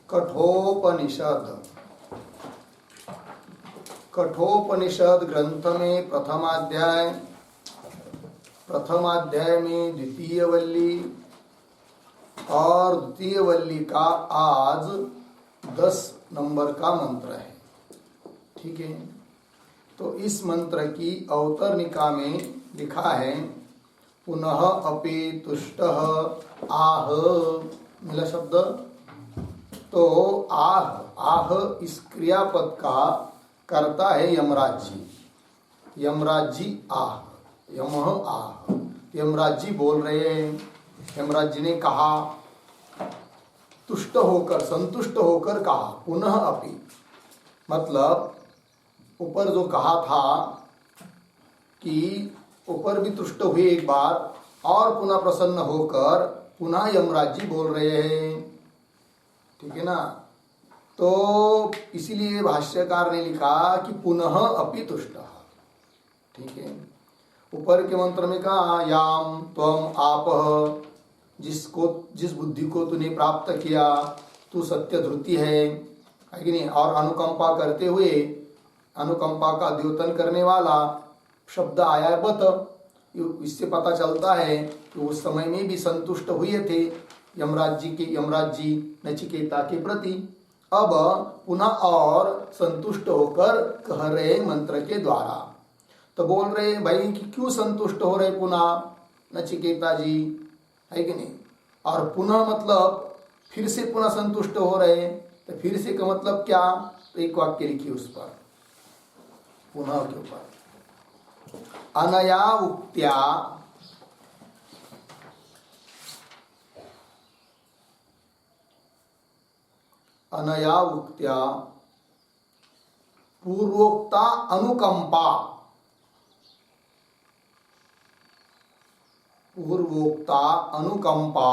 कठोपनिषद। कठोपनिषद ग्रंथ में प्रथमाध्याय में द्वितीय वल्ली और द्वितीय वल्ली का आज 10 नंबर का मंत्र है। ठीक है, तो इस मंत्र की अवतरणिका में लिखा है पुनः अपि तुष्टः आह, मिला शब्द। तो आह इस क्रियापद का करता है यमराज जी। यमराज जी आह, यमः आह, यमराज जी बोल रहे हैं। यमराज जी ने कहा, तुष्ट होकर, संतुष्ट होकर कहा, पुनः अपि, मतलब ऊपर जो कहा था कि ऊपर भी तुष्ट हुए एक बार और पुनः प्रसन्न होकर पुनः यमराज जी बोल रहे हैं। ठीक है ना। तो इसीलिए भाष्यकार ने लिखा कि पुनः अपि तुष्टः। ठीक है, ऊपर के मंत्र में कहा याम त्वम आपः, जिस बुद्धि को तूने प्राप्त किया, तू सत्य धृति है कि नहीं, और अनुकंपा करते हुए, अनुकंपा का द्योतन करने वाला शब्द आया है बत। इससे पता चलता है कि उस समय में भी संतुष्ट हुए थे यमराज जी नचिकेता के प्रति। अब पुनः और संतुष्ट होकर कह रहे मंत्र के द्वारा। तो बोल रहे भाई कि क्यों संतुष्ट हो रहे पुनः नचिकेता जी, है कि नहीं। और पुनः मतलब फिर से पुनः संतुष्ट हो रहे, तो फिर से का मतलब क्या, तो एक वाक्य लिखिए उस पर, पुनः के ऊपर। अनया उक्त्या, अनया उक्त्या पूर्वोक्ता अनुकंपा, पूर्वोक्ता अनुकंपा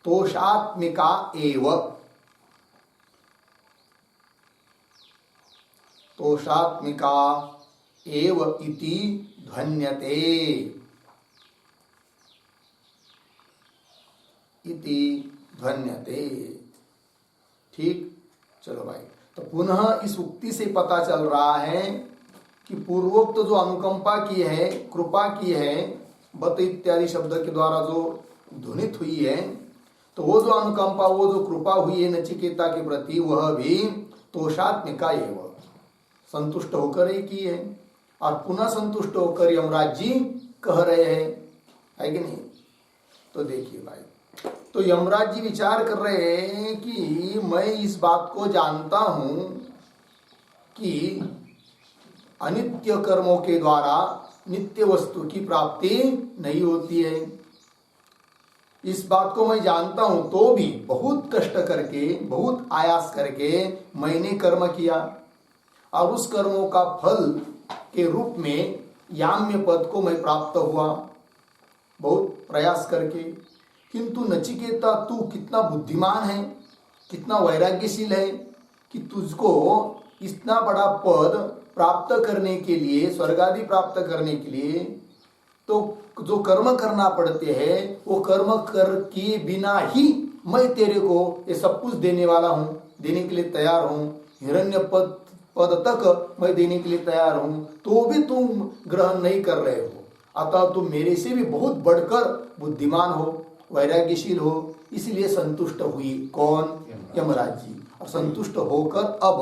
तोषात्मिका एव, तोषात्मिका एव इति ध्वन्यते, इति ध्वन्यते। ठीक, चलो भाई। तो पुनः इस उक्ति से पता चल रहा है कि पूर्वोक्त जो अनुकंपा की है, कृपा की है, बत इत्यादि शब्द के द्वारा जो ध्वनित हुई है, तो वो जो अनुकंपा, वो जो कृपा हुई है नचिकेता के प्रति, वह भी तोषात्मिका एव, संतुष्ट होकर ही की है। और पुनः संतुष्ट होकर यमराज जी कह रहे हैं, है कि नहीं। तो देखिए भाई, तो यमराज जी विचार कर रहे हैं कि मैं इस बात को जानता हूं कि अनित्य कर्मों के द्वारा नित्य वस्तु की प्राप्ति नहीं होती है। इस बात को मैं जानता हूं, तो भी बहुत कष्ट करके, बहुत आयास करके मैंने कर्म किया, और उस कर्मों का फल के रूप में याम्य पद को मैं प्राप्त हुआ बहुत प्रयास करके। किंतु नचिकेता, तू कितना बुद्धिमान है, कितना वैराग्यशील है कि तुझको इतना बड़ा पद प्राप्त करने के लिए, स्वर्ग आदि प्राप्त करने के लिए, तो जो कर्म करना पड़ते हैं, वो कर्म कर के बिना ही मैं तेरे को ये सब कुछ देने वाला हूँ, देने के लिए तैयार हूँ। हिरण्य पद तक मैं देने के लिए तैयार हूँ, तो भी तुम ग्रहण नहीं कर रहे हो। अतः तुम मेरे से भी बहुत बढ़कर बुद्धिमान हो, वैराग्यशील हो, इसलिए संतुष्ट हुई कौन, यमराज जी। और संतुष्ट होकर अब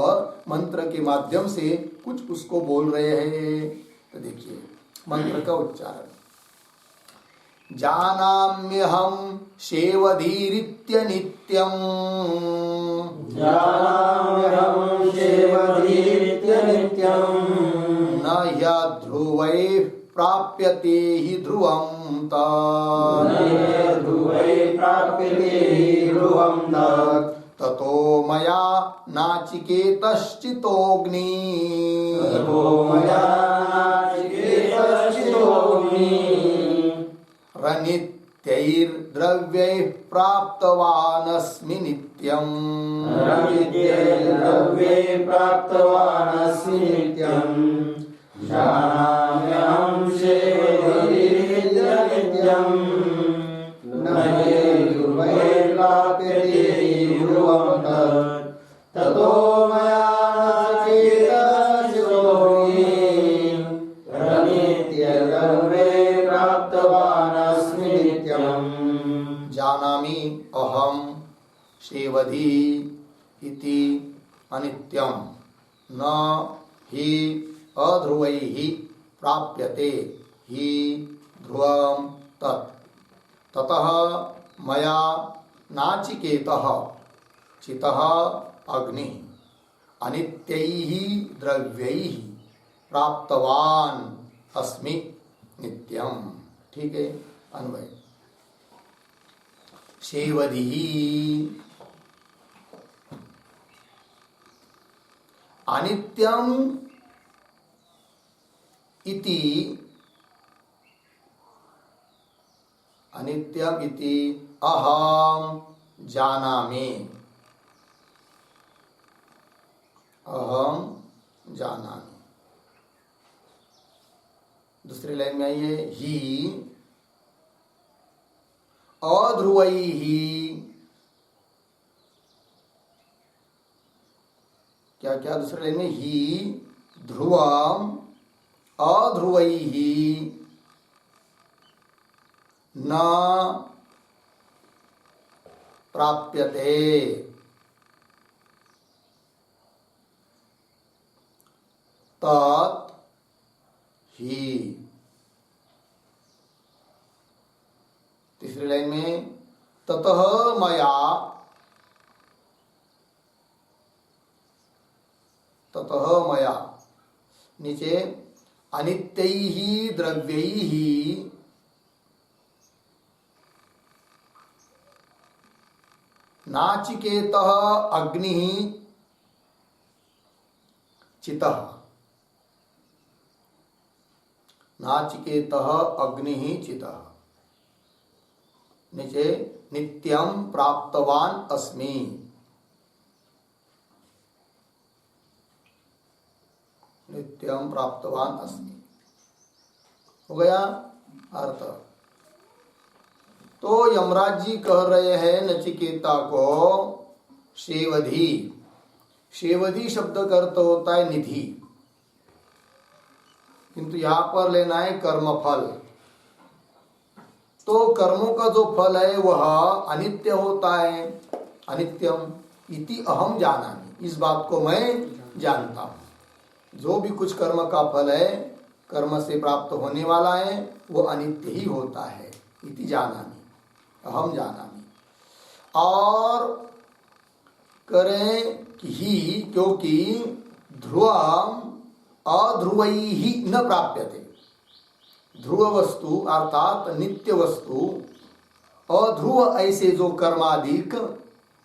मंत्र के माध्यम से कुछ उसको बोल रहे हैं। तो देखिए मंत्र का उच्चारण, जानाम्यहं शेवधीरित्य नित्यं, जानाम्यहं शेवधीरित्य नित्यं, न ह्यध्रुवैः प्राप्यते हि ध्रुवं तत्, न ध्रुवैः प्राप्यते हि ध्रुवं तत्, ततो मया नाचिकेतश्चितोऽग्नि, ततो मया नाचिकेतश्चितोऽग्नि, रनित्यैर्द्रव्यैः प्राप्तवानस्मि नित्यम्, रनित्यैर्द्रव्यैः प्राप्तवानस्मि नित्यम्, जानाम्यहं शेवधीरित्य नित्यं, न ध्रुवैः प्राप्यते जानामि अहम शेवधी इति अनित्यं न हि अध्रुवैः प्राप्यते हि ध्रुवं तत् ततः मया नाचिकेतः चितः अग्नि अनित्यैः द्रव्यैः प्राप्तवान अस्मि नित्यम। ठीक है, अन्वय। शेवधी अनित्यम इति अहम जानामि दूसरी लाइन में आइए, ही अध्रुवैः, क्या क्या दूसरी लाइन में, ही ध्रुवम अध्रुवैः न प्राप्यते तत् ही। तीसरी लाइन में ततः मया नीचे अनित्यैः द्रव्यैः नाचिकेतः अग्निः चितः, नाचिकेतः अग्निः चितः, नीचे नित्यं प्राप्तवान अस्मि, नित्यं प्राप्तवान अस्मि। हो गया अर्थ। तो यमराज जी कह रहे हैं नचिकेता को शेवधी। शेवधी शब्द का अर्थ होता है निधि, किंतु यहां पर लेना है कर्मफल। तो कर्मों का जो फल है वह अनित्य होता है। अनित्यम इति अहम जानामि, इस बात को मैं जानता हूं। जो भी कुछ कर्म का फल है, कर्म से प्राप्त होने वाला है, वो अनित्य ही होता है। इति जानामि, अहम जानामि। और करें कि ही, क्योंकि ध्रुवम अध्रुवैः न प्राप्यते। ध्रुव वस्तु अर्थात नित्य वस्तु, अध्रुव ऐसे जो कर्मादिक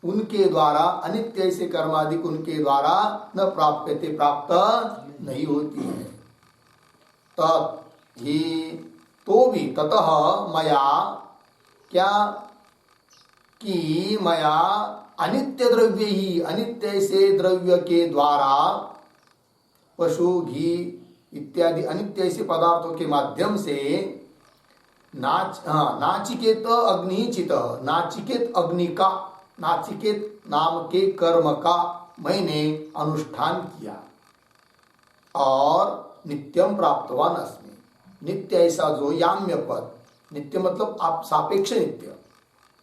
उनके द्वारा, अनित्य ऐसे कर्मादिक उनके द्वारा न प्राप्यते, प्राप्त नहीं होती है। तत् ही, तो भी, ततः मया, क्या कि मया अनित्य द्रव्य ही, अनित्य से द्रव्य के द्वारा, पशु घी इत्यादि अनित्य ऐसे पदार्थों के माध्यम से नाचिकेत अग्नि चित, नाचिकेत अग्नि का, नाचिकेत नाम के कर्म का मैंने अनुष्ठान किया और नित्यम प्राप्तवान अस्मि। नित्य ऐसा जो याम्य पद, नित्य मतलब आप सापेक्ष नित्य,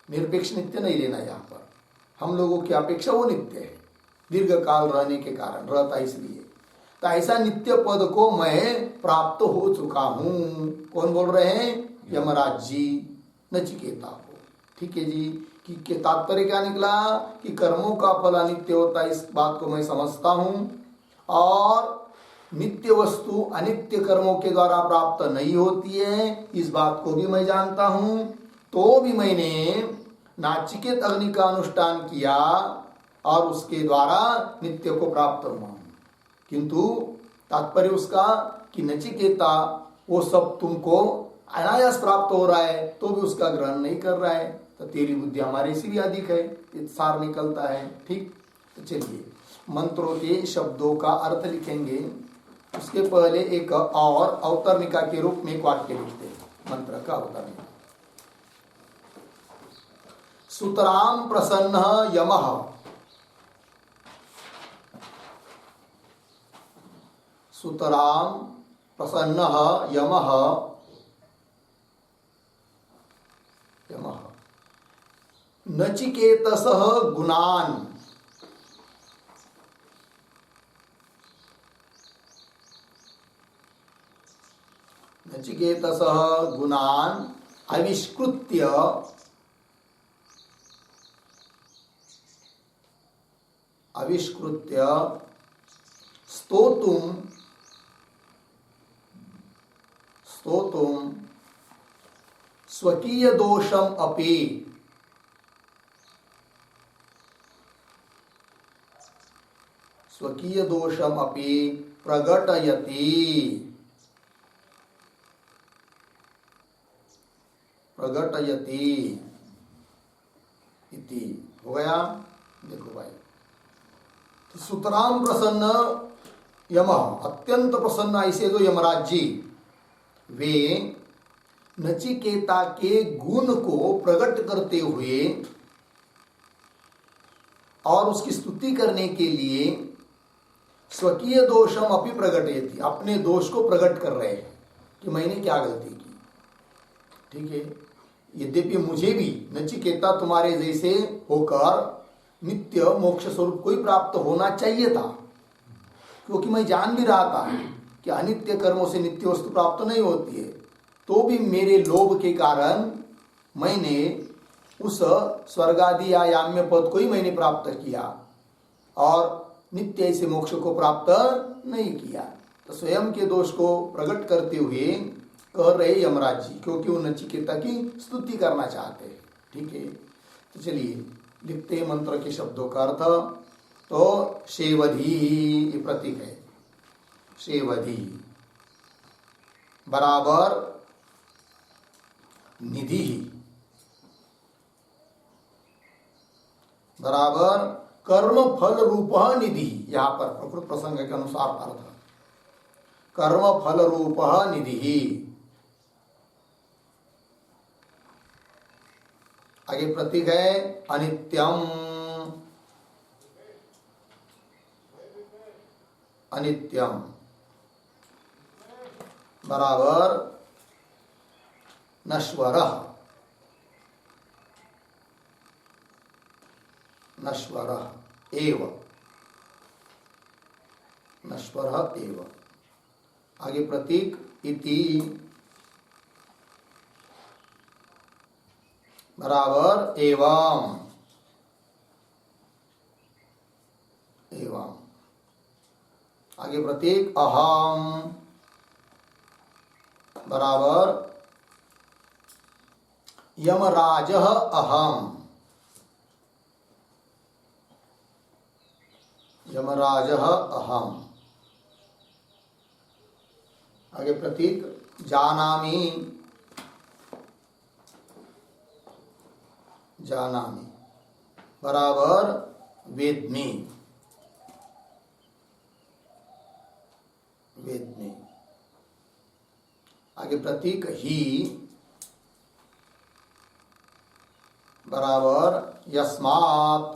निरपेक्ष नित्य नहीं लेना। यहाँ पर हम लोगों की अपेक्षा वो नित्य है, दीर्घ काल रहने के कारण, रहता इसलिए। तो ऐसा नित्य पद को मैं प्राप्त हो चुका हूं। कौन बोल रहे हैं? यमराज जी नचिकेता को। ठीक है जी, कि तात्पर्य क्या निकला कि कर्मों का फल अनित्य होता है, इस बात को मैं समझता हूं। और नित्य वस्तु अनित्य कर्मों के द्वारा प्राप्त नहीं होती है, इस बात को भी मैं जानता हूं। तो भी मैंने नाचिकेत अग्नि का अनुष्ठान किया और उसके द्वारा नित्य को प्राप्त हुआ। किंतु तात्पर्य उसका कि नचिकेता वो सब तुमको अनायास प्राप्त हो रहा है, तो भी उसका ग्रहण नहीं कर रहा है। तो तेरी बुद्धि हमारे से भी अधिक है, सार निकलता है। ठीक, तो चलिए मंत्रों के शब्दों का अर्थ लिखेंगे। उसके पहले एक और अवतरणिका के रूप में एक वाक्य लिखते हैं। मंत्र का अवतरणिका। सुतराम प्रसन्न यमः, सुतराम प्रसन्न यमः, यमः नचिकेतसः गुणान् नचिकेतसः गुणान् आविष्कृत्य स्तोतुं स्वकीय दोषम अपि प्रकटयति इति हो गया। देखो भाई, तो सुतराम प्रसन्न यम, अत्यंत प्रसन्न ऐसे जो यमराज जी वे नचिकेता के गुण को प्रकट करते हुए और उसकी स्तुति करने के लिए स्वकीय दोषम अपि प्रकटयति, अपने दोष को प्रकट कर रहे हैं कि मैंने क्या गलती की। ठीक है, यद्यपि मुझे भी नचिकेता तुम्हारे जैसे होकर नित्य मोक्ष स्वरूप को ही प्राप्त होना चाहिए था, क्योंकि मैं जान भी रहा था कि अनित्य कर्मों से नित्य वस्तु प्राप्त नहीं होती है, तो भी मेरे लोभ के कारण मैंने उस स्वर्गादि या याम्य पद को ही मैंने प्राप्त किया और नित्य ऐसे मोक्ष को प्राप्त नहीं किया। तो स्वयं के दोष को प्रकट करते हुए कह रहे यमराज जी, क्योंकि वो नचिकेता की स्तुति करना चाहते हैं। ठीक है, तो चलिए लिखते हैं मंत्र के शब्दों का अर्थ। तो शेवधी ये प्रतीक है, शेवधी बराबर निधि बराबर कर्म फल रूप निधि। यहाँ पर प्रकृत प्रसंग के अनुसार अर्थ, कर्म फल रूप निधि। आगे प्रतीक है अनित्यम, अनित्यम बराबर नश्वरः, नश्वरः एव, नश्वरः एव। आगे प्रतीक इति बराबर एवं, एवं। आगे प्रतीक अहम बराबर यमराजः अहम, यमराजः अहम। आगे प्रतीक जानामि, जानामि बराबर वेद्मि, वेद्मि। आगे प्रतीक ही बराबर यस्मात्,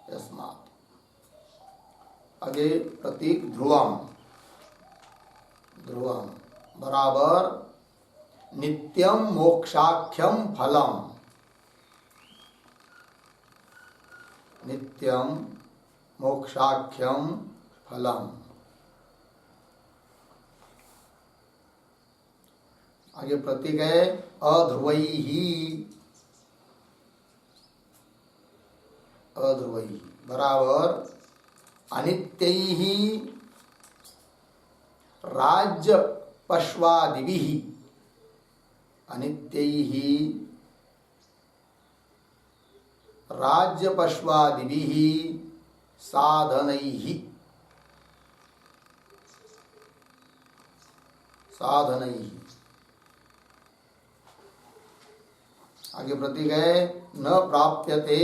यस्मात्। आगे प्रतीक ध्रुवम, ध्रुवम बराबर नित्यम मोक्षाख्यम फलम, नित्यम मोक्षाख्यम फलम। आगे प्रतीक है अध्रुवैहि, अध्रुवैहि बराबर अनित्यैहि राज्य पश्वादिभिः, अनित्यैहि राज्य पश्वादिभिः साधनैहि, साधनैहि। आगे प्रतीक है न प्राप्यते,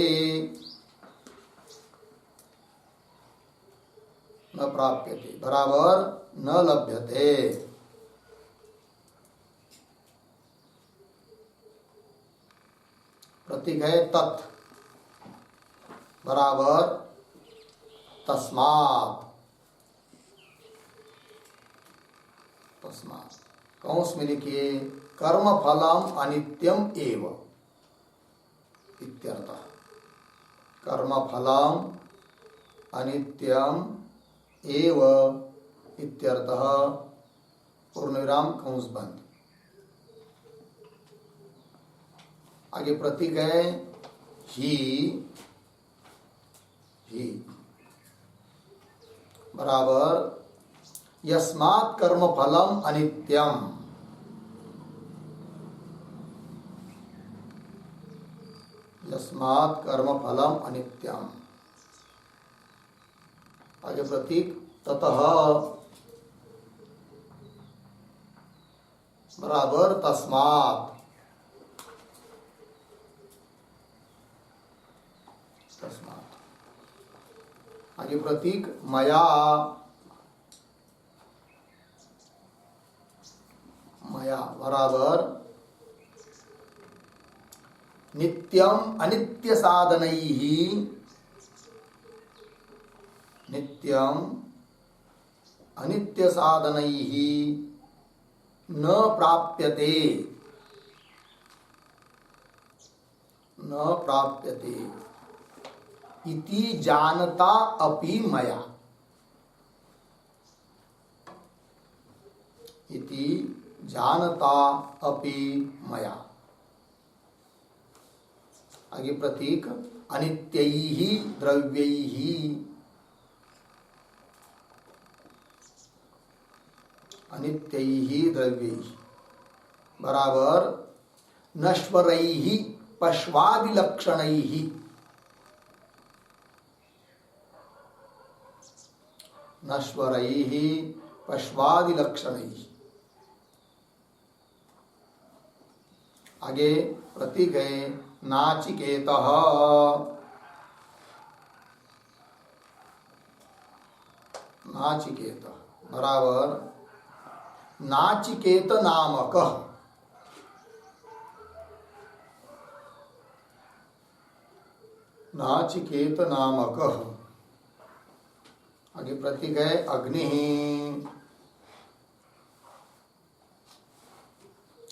न प्राप्यते बराबर न लभ्यते। प्रतीक है तत् बराबर तस्मात्, तस्मात्। कौंस में लिखिए कर्म फलम अनित्यम एव इत्यर्थः। कर्म फलम अनित्यम एव इत्यर्थः। पूर्णविराम कंस बंद। आगे प्रतीक है ही बराबर यस्मात् कर्म फलम अनित्यम। यस्मात् कर्म फलम अनित्यम। आगे प्रतीक ततः बराबर तस्मात्। आगे प्रतीक मया बराबर नित्यम अनित्य साधनैः। नित्यम अनित्य साधनैः न प्राप्यते। न प्राप्यते इति जानता अपि मया। इति जानता अपि मया। आगे प्रतीक अनित्यैः द्रव्यैः। अनित्यैः द्रव्यैः बराबर नश्वरैः पश्वादिलक्षणैः। नश्वरैः पश्वादिलक्षणैः। आगे प्रतीक है नाचिकेतः। नाचिकेतः बराबर नाचिकेत नामकः। नाचिकेत नामकः। आगे प्रतीक है अग्नि।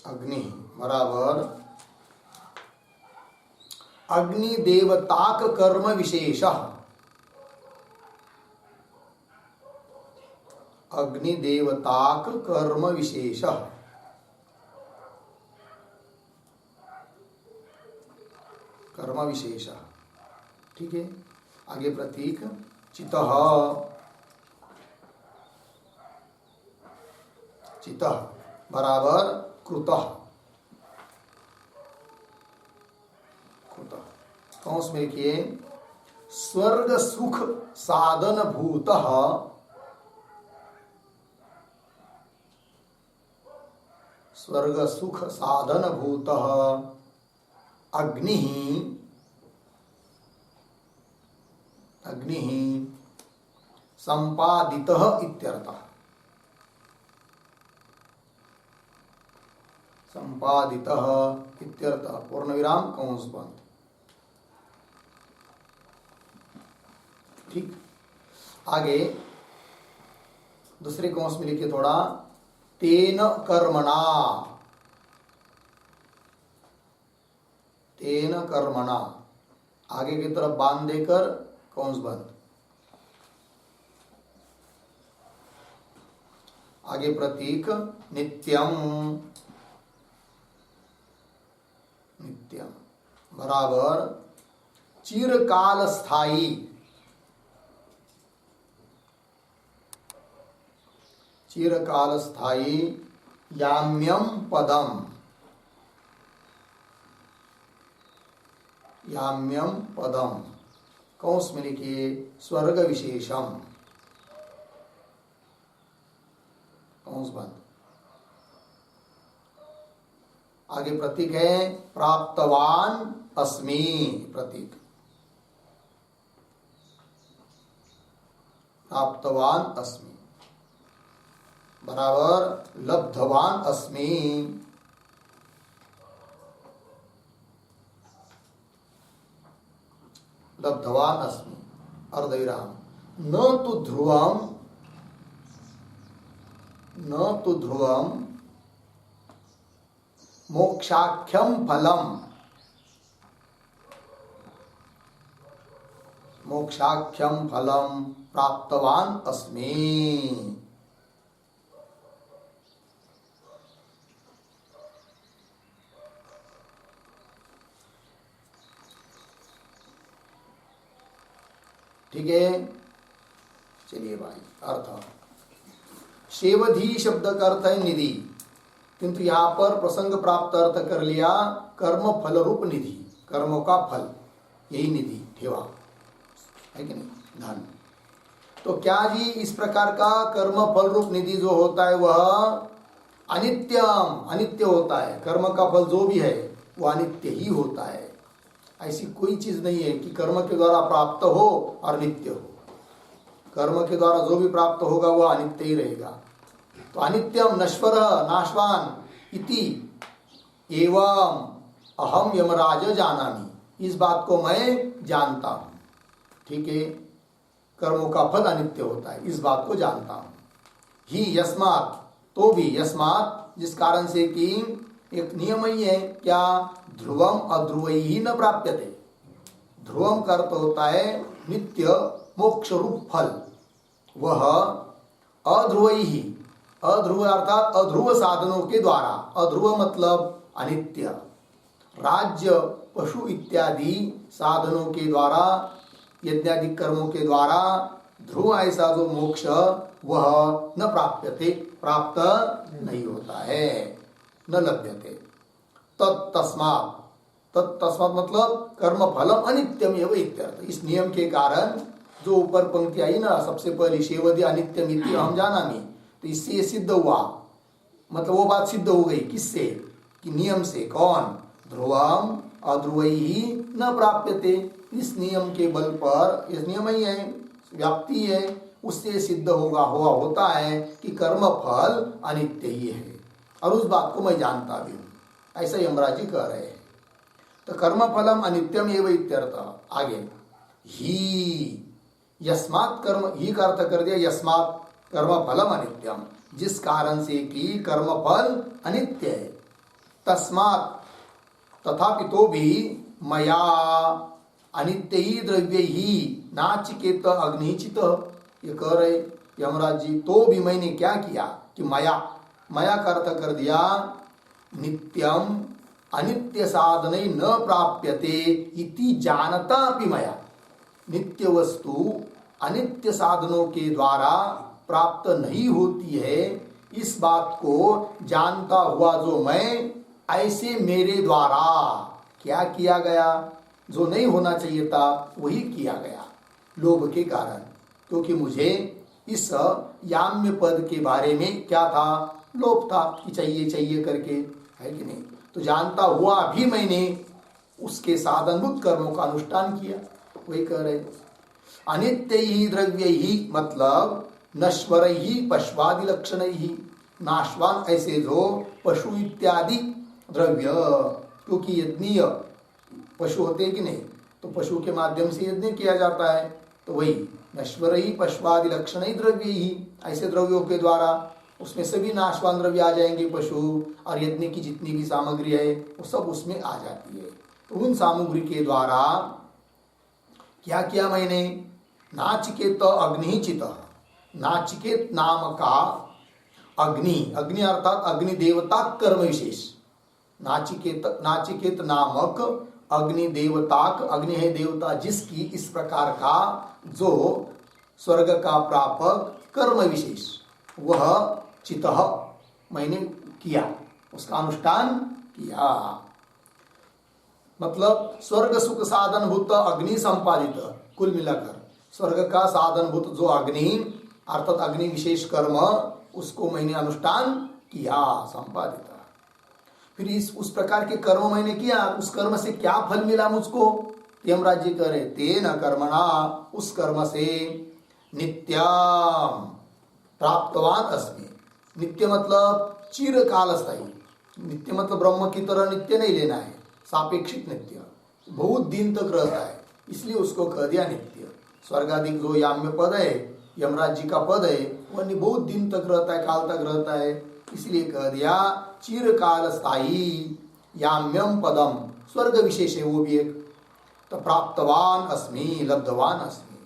अग्नि बराबर अग्नि देवताक कर्म विशेषः। अग्नि देवताक कर्म विशेषः। कर्म विशेषः ठीक है। आगे प्रतीक चितः। चितः बराबर कृतः। कृतः कौंस में लिखिए स्वर्ग सुख साधन भूतः। स्वर्ग सुख साधन भूतः अग्नि। अग्नि संपादितः इत्यर्थः। संपादितः इत्यर्थः। पूर्णविराम कंस बंद ठीक। आगे दूसरे कंस में लिखिए थोड़ा तेन कर्मणा। तेन कर्मणा आगे की तरफ बांध देकर कंस बंद। आगे प्रतीक नित्यम। नित्यम बराबर चिरकाल स्थायी। चिरकाल स्थायी याम्यम पदम। याम्यम पदम कौंस में लिखिए स्वर्ग विशेषम। कौंस बंद। आगे प्रतीक है प्राप्तवान अस्मि। प्रतीक प्राप्तवान अस्मि बराबर लब्धवान अस्मि। लब्धवान अस्मि अर्धविराम। न तु ध्रुवम। न तु ध्रुवम मोक्षाख्यम फलम, मोक्षाख्यम फलम प्राप्तवान अस्मि। ठीक है, चलिए भाई। अर्थ, शेवधी शब्द का अर्थ है निधि, किंतु यहां पर प्रसंग प्राप्त अर्थ कर लिया कर्म फल रूप निधि, कर्मों का फल, यही निधि ठेवा है कि नहीं, धन। तो क्या जी इस प्रकार का कर्म फल रूप निधि जो होता है वह अनित्यम, अनित्य होता है। कर्म का फल जो भी है वह अनित्य ही होता है। ऐसी कोई चीज नहीं है कि कर्म के द्वारा प्राप्त हो और नित्य हो। कर्म के द्वारा जो भी प्राप्त होगा वह अनित्य ही रहेगा। तो अनित्यम नश्वर नाशवान इति एवं अहम यमराज जानामि, इस बात को मैं जानता हूं। ठीक है, कर्मों का फल अनित्य होता है, इस बात को जानता हूं। ही यस्मात्, तो भी यस्मात्, जिस कारण से कि एक नियम ही है क्या, ध्रुवम अध्रुवई ही न प्राप्यते। ध्रुवम का अर्थ होता है नित्य मोक्ष रूप फल, वह अध्रुवई ही, अध्रुव अर्थात अध्रुव साधनों के द्वारा, अध्रुव मतलब अनित्य, राज्य पशु इत्यादि साधनों के द्वारा, यज्ञादि कर्मों के द्वारा ध्रुव ऐसा जो मोक्ष वह न प्राप्यते, प्राप्त नहीं होता है, न लभ्यते। तत्तस्मात्, तत्तस्मात् मतलब कर्म फलम अनित्यम एव इत्यर्थ। इस नियम के कारण जो ऊपर पंक्ति आई ना सबसे पहले, शेवदी अनित्यम इति अहम जानामि, तो इससे ये सिद्ध हुआ, मतलब वो बात सिद्ध हो गई किससे, कि नियम से। कौन, ध्रुवम अध्रुवई न प्राप्यते, इस नियम के बल पर, इस नियम ही है, व्याप्ति है, उससे सिद्ध होता है कि कर्म फल अनित्य ही है, और उस बात को मैं जानता भी हूं। ऐसा यमराज जी कह रहे हैं। तो कर्म फलम अनित्यम एव इत्यर्थ। आगे, ही यस्मात् कर्म, ही का अर्थ कर दिया यस्मात् कर्म फलम अनित्यम, जिस कारण से कि कर्म फल अनित्य है। तस्मात्, तथापि तो भी मया अनित्य ही द्रव्य ही नाचिकेत अग्निचित, ये कह रहे यमराज जी, तो भी मैंने क्या किया कि मया, मया का अर्थ कर दिया नित्यम अनित्य साधन न प्राप्यते इति जानता अपि मया, नित्य वस्तु अनित्य साधनों के द्वारा प्राप्त नहीं होती है, इस बात को जानता हुआ जो मैं, ऐसे मेरे द्वारा क्या किया गया, जो नहीं होना चाहिए था वही किया गया, लोभ के कारण। क्योंकि मुझे इस याम्य पद के बारे में क्या था, लोभ था कि चाहिए चाहिए करके, है कि नहीं। तो जानता हुआ भी मैंने उसके साधनभूत कर्मों का अनुष्ठान किया, वही कह रहे। अनित्य ही द्रव्य ही मतलब नश्वर ही पशुवादि लक्षण ही, नाशवान ऐसे जो पशु इत्यादि द्रव्य, क्योंकि यज्ञीय पशु होते हैं कि नहीं, तो पशु के माध्यम से यज्ञ किया जाता है, तो वही नश्वर ही पशुवादि लक्षण ही द्रव्य ही, ऐसे द्रव्यों के द्वारा उसमें सभी नाशवान द्रव्य आ जाएंगे, पशु और यज्ञ की जितनी भी सामग्री है वो सब उसमें आ जाती है। तो उन सामग्री के द्वारा क्या किया मैंने, नाचिकेत अग्निचित, नाचिकेत नाम का अग्नि, अग्नि अर्थात अग्नि देवता कर्म विशेष, नाचिकेत नामक अग्नि देवताक, अग्नि है देवता जिसकी, इस प्रकार का जो स्वर्ग का प्रापक कर्म विशेष, वह चितः मैंने किया, उसका अनुष्ठान किया। मतलब स्वर्ग सुख साधन भूत अग्नि संपादित, कुल मिलाकर स्वर्ग का साधन भूत जो अग्नि अर्थात अग्नि विशेष कर्म, उसको मैंने अनुष्ठान किया, संपादित। फिर उस प्रकार के कर्म मैंने किया, उस कर्म से क्या फल मिला मुझको, यमराज जी कह रहे, तेन कर्मणा, उस कर्म से नित्यम प्राप्तवान अस्मि। नित्य मतलब चिरकाल स्थायी, नित्य मतलब ब्रह्म की तरह नित्य नहीं लेना है, सापेक्षिक नित्य, बहुत दिन तक रहता है, इसलिए उसको कह दिया नित्य। स्वर्गाधिक जो याम्य पद है, यमराज जी का पद है, वह बहुत दिन तक रहता है, काल तक रहता है, इसलिए कह दिया चिरकाल स्थायी याम्यम पदम, स्वर्ग विशेष है वो भी एक। तो प्राप्तवान अस्मि, लब्धवान अस्मि,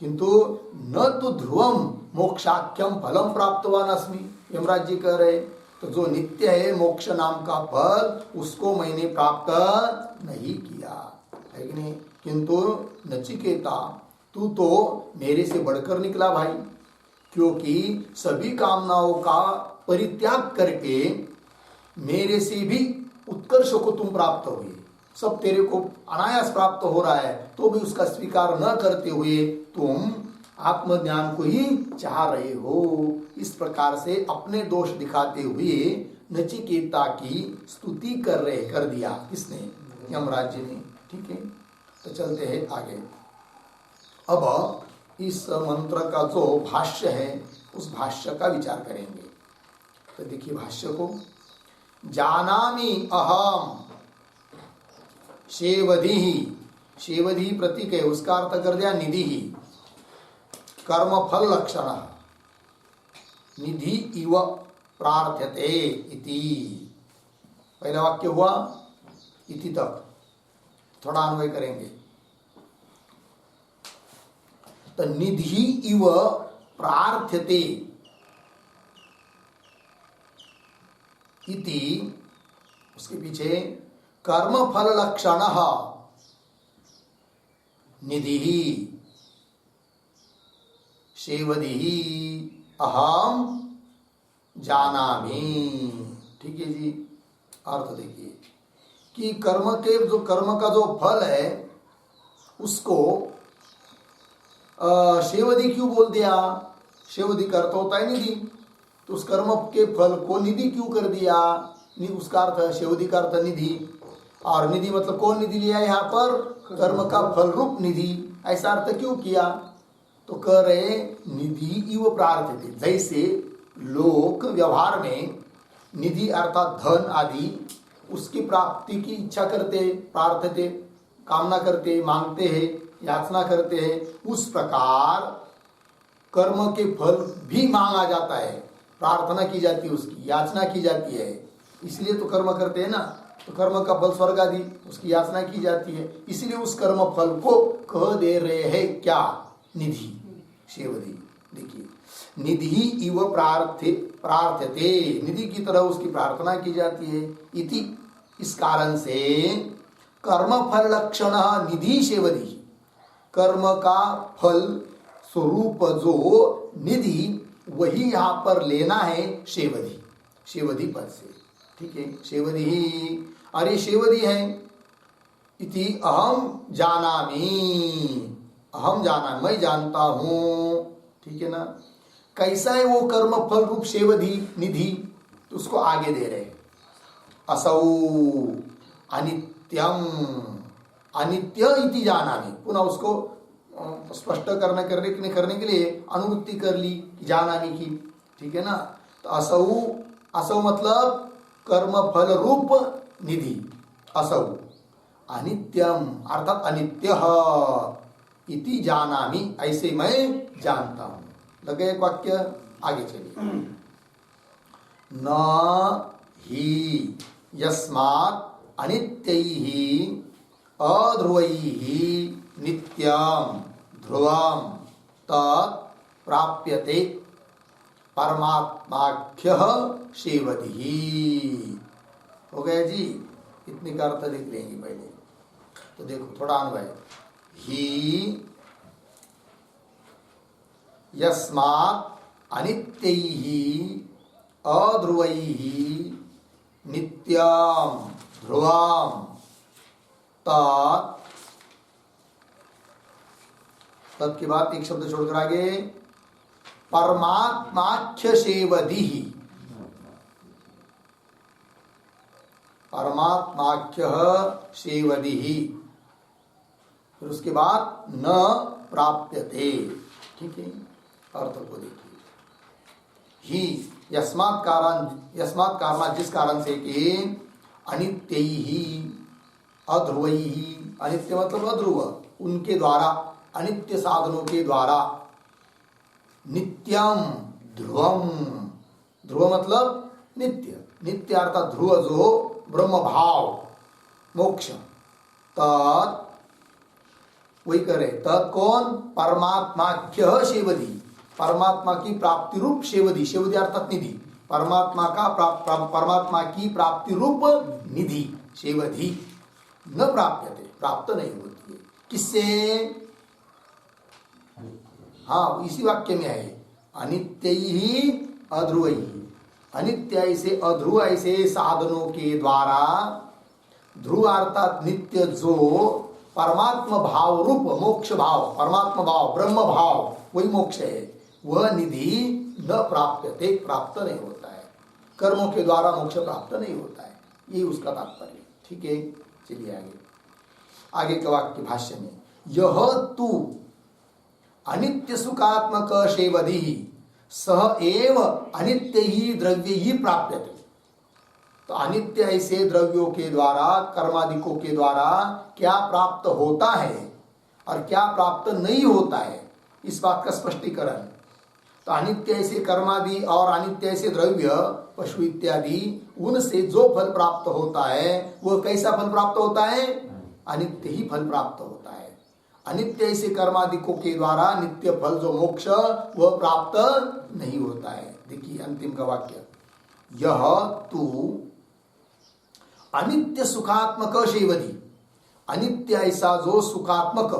किंतु न तो ध्रुवम मोक्षाख्यम फलम प्राप्तवान अस्मि, यमराज जी कह रहे। तो जो नित्य है मोक्ष नाम का फल, उसको मैंने प्राप्त नहीं किया है कि नहीं। किंतु नचिकेता, तू तो मेरे से बढ़कर निकला भाई, क्योंकि सभी कामनाओं का परित्याग करके मेरे से भी उत्कर्ष को तुम प्राप्त हुए। सब तेरे को अनायास प्राप्त हो रहा है, तो भी उसका स्वीकार न करते हुए तुम आत्मज्ञान को ही चाह रहे हो। इस प्रकार से अपने दोष दिखाते हुए नचिकेता की स्तुति कर दिया किसने? यमराज जी ने। ठीक है, तो चलते हैं आगे। अब इस मंत्र का जो भाष्य है उस भाष्य का विचार करेंगे। तो देखिए भाष्य को, जानामि अहम शेवधि, शेवधि प्रतीक है, उसका अर्थ कर दिया निधि, कर्म फल लक्षण, निधि इव प्रार्थ्यते इति। पहला वाक्य हुआ इति तक, थोड़ा अन्वय करेंगे। तो निधि इव प्रार्थ्यते इति, उसके पीछे कर्म फल लक्षण निधि शेवधि अहम जानामि। ठीक है जी, अर्थ देखिए कि कर्म के जो कर्म का जो फल है उसको शेवधि क्यों बोल दिया? शेवधि का अर्थ होता है निधि, तो उस कर्म के फल को निधि क्यों कर दिया? उसका अर्थ शेवधि का अर्थ निधि, और निधि मतलब कौन निधि लिया यहाँ पर? कर्म का फल रूप निधि। ऐसा अर्थ क्यों किया? तो कह रहे निधि इव प्रार्थ्यते, जैसे लोग व्यवहार में निधि अर्थात धन आदि उसकी प्राप्ति की इच्छा करते, प्रार्थ्यते, कामना करते, मांगते हैं, याचना करते हैं, उस प्रकार कर्म के फल भी मांगा जाता है, प्रार्थना की जाती है, उसकी याचना की जाती है। इसलिए तो कर्म करते हैं ना, तो कर्म का फल स्वर्ग आदि उसकी याचना की जाती है। इसलिए उस कर्म फल को कह दे रहे हैं क्या? निधि, शेवधि। देखिए निधि इव प्रार्थ्यते, निधि की तरह उसकी प्रार्थना की जाती है। इति, इस कारण से कर्म फल लक्षण निधि शेवधि, कर्म का फल स्वरूप जो निधि वही यहाँ पर लेना है शेवधि, शेवधि पद से। ठीक है, शेवधि, अरे शेवधि है। इति अहम जानामि, अहम जाना, मैं जानता हूं। ठीक है ना। कैसा है वो कर्म फल रूप शेवधि निधि? तो उसको आगे दे रहे, असौ अनित्यम, अनित्य इति जानामि। पुनः उसको स्पष्ट करने के लिए अनुवृत्ति कर ली जानामि की। ठीक है ना। तो असौ, असौ मतलब कर्म फल रूप निधि, असौ अनित्यम अर्थात अनित्य इति जानामि, ऐसे मैं जानता हूं। लगे एक वाक्य, आगे चलिए। न ही यस्मात् अनित्यैहि अध्रुवैहि नित्यं ध्रुवं तत् प्राप्यते परमात्माख्यः शेवधिः। हो गया जी, इतने का अर्थ देख लेंगे पहले। तो देखो थोड़ा अन्वय, ही यस्मात् अनित्यैहि अध्रुवैहि नित्यं ध्रुवं तत्, तत् के बाद एक शब्द छोड़कर आगे परमात्माख्य शेवधिः, परमात्माख्य शेवधिः, फिर उसके बाद न प्राप्यते। ठीक है, अर्थ को देखिए। ही यस्मात् कारण, जिस कारण से कि अनित्यैहि अध्रुवैहि, अनित्य मतलब अध्रुव, उनके द्वारा, अनित्य साधनों के द्वारा, नित्यम ध्रुवम, ध्रुव मतलब नित्य, नित्य अर्थात ध्रुव जो ब्रह्म भाव मोक्ष, तत् वही करे, तत् कौन? परमात्माख्य शेवधि, परमात्मा की प्राप्ति रूप शेवधि, शेवधि अर्थात निधि, परमात्मा का परमात्मा की प्राप्ति रूप निधि शेवधि न प्राप्यते, प्राप्त नहीं होती है। किससे? हाँ, इसी वाक्य में है, अनित्य ही अध्रुव ही, अनित्य ऐसे अध्रुव ऐसे साधनों के द्वारा, ध्रुव अर्थात नित्य, जो परमात्मा भाव रूप मोक्ष भाव, परमात्मा भाव ब्रह्म भाव वही मोक्ष है, वह निधि न प्राप्यते, प्राप्त नहीं होता है, कर्मों के द्वारा मोक्ष प्राप्त नहीं होता है, ये उसका तात्पर्य। ठीक है, चलिए आगे के वाक्य भाष्य में, यह तू अनित्य सुखात्मक शेवधि सह एव अनित्य ही द्रव्य ही प्राप्यते। तो अनित्य ऐसे द्रव्यों के द्वारा, कर्मादिकों के द्वारा क्या प्राप्त होता है और क्या प्राप्त नहीं होता है, इस बात का स्पष्टीकरण। तो अनित्य ऐसे कर्मादि और अनित्य ऐसे द्रव्य पशु इत्यादि, उनसे जो फल प्राप्त होता है वह कैसा फल प्राप्त होता है? अनित्य ही फल प्राप्त होता है। अनित्य ऐसे कर्मादिकों के द्वारा नित्य फल जो मोक्ष, वह प्राप्त नहीं होता है। देखिए अंतिम का वाक्य, यह तू अनित्य सुखात्मक शेवधि, अनित्य ऐसा जो सुखात्मक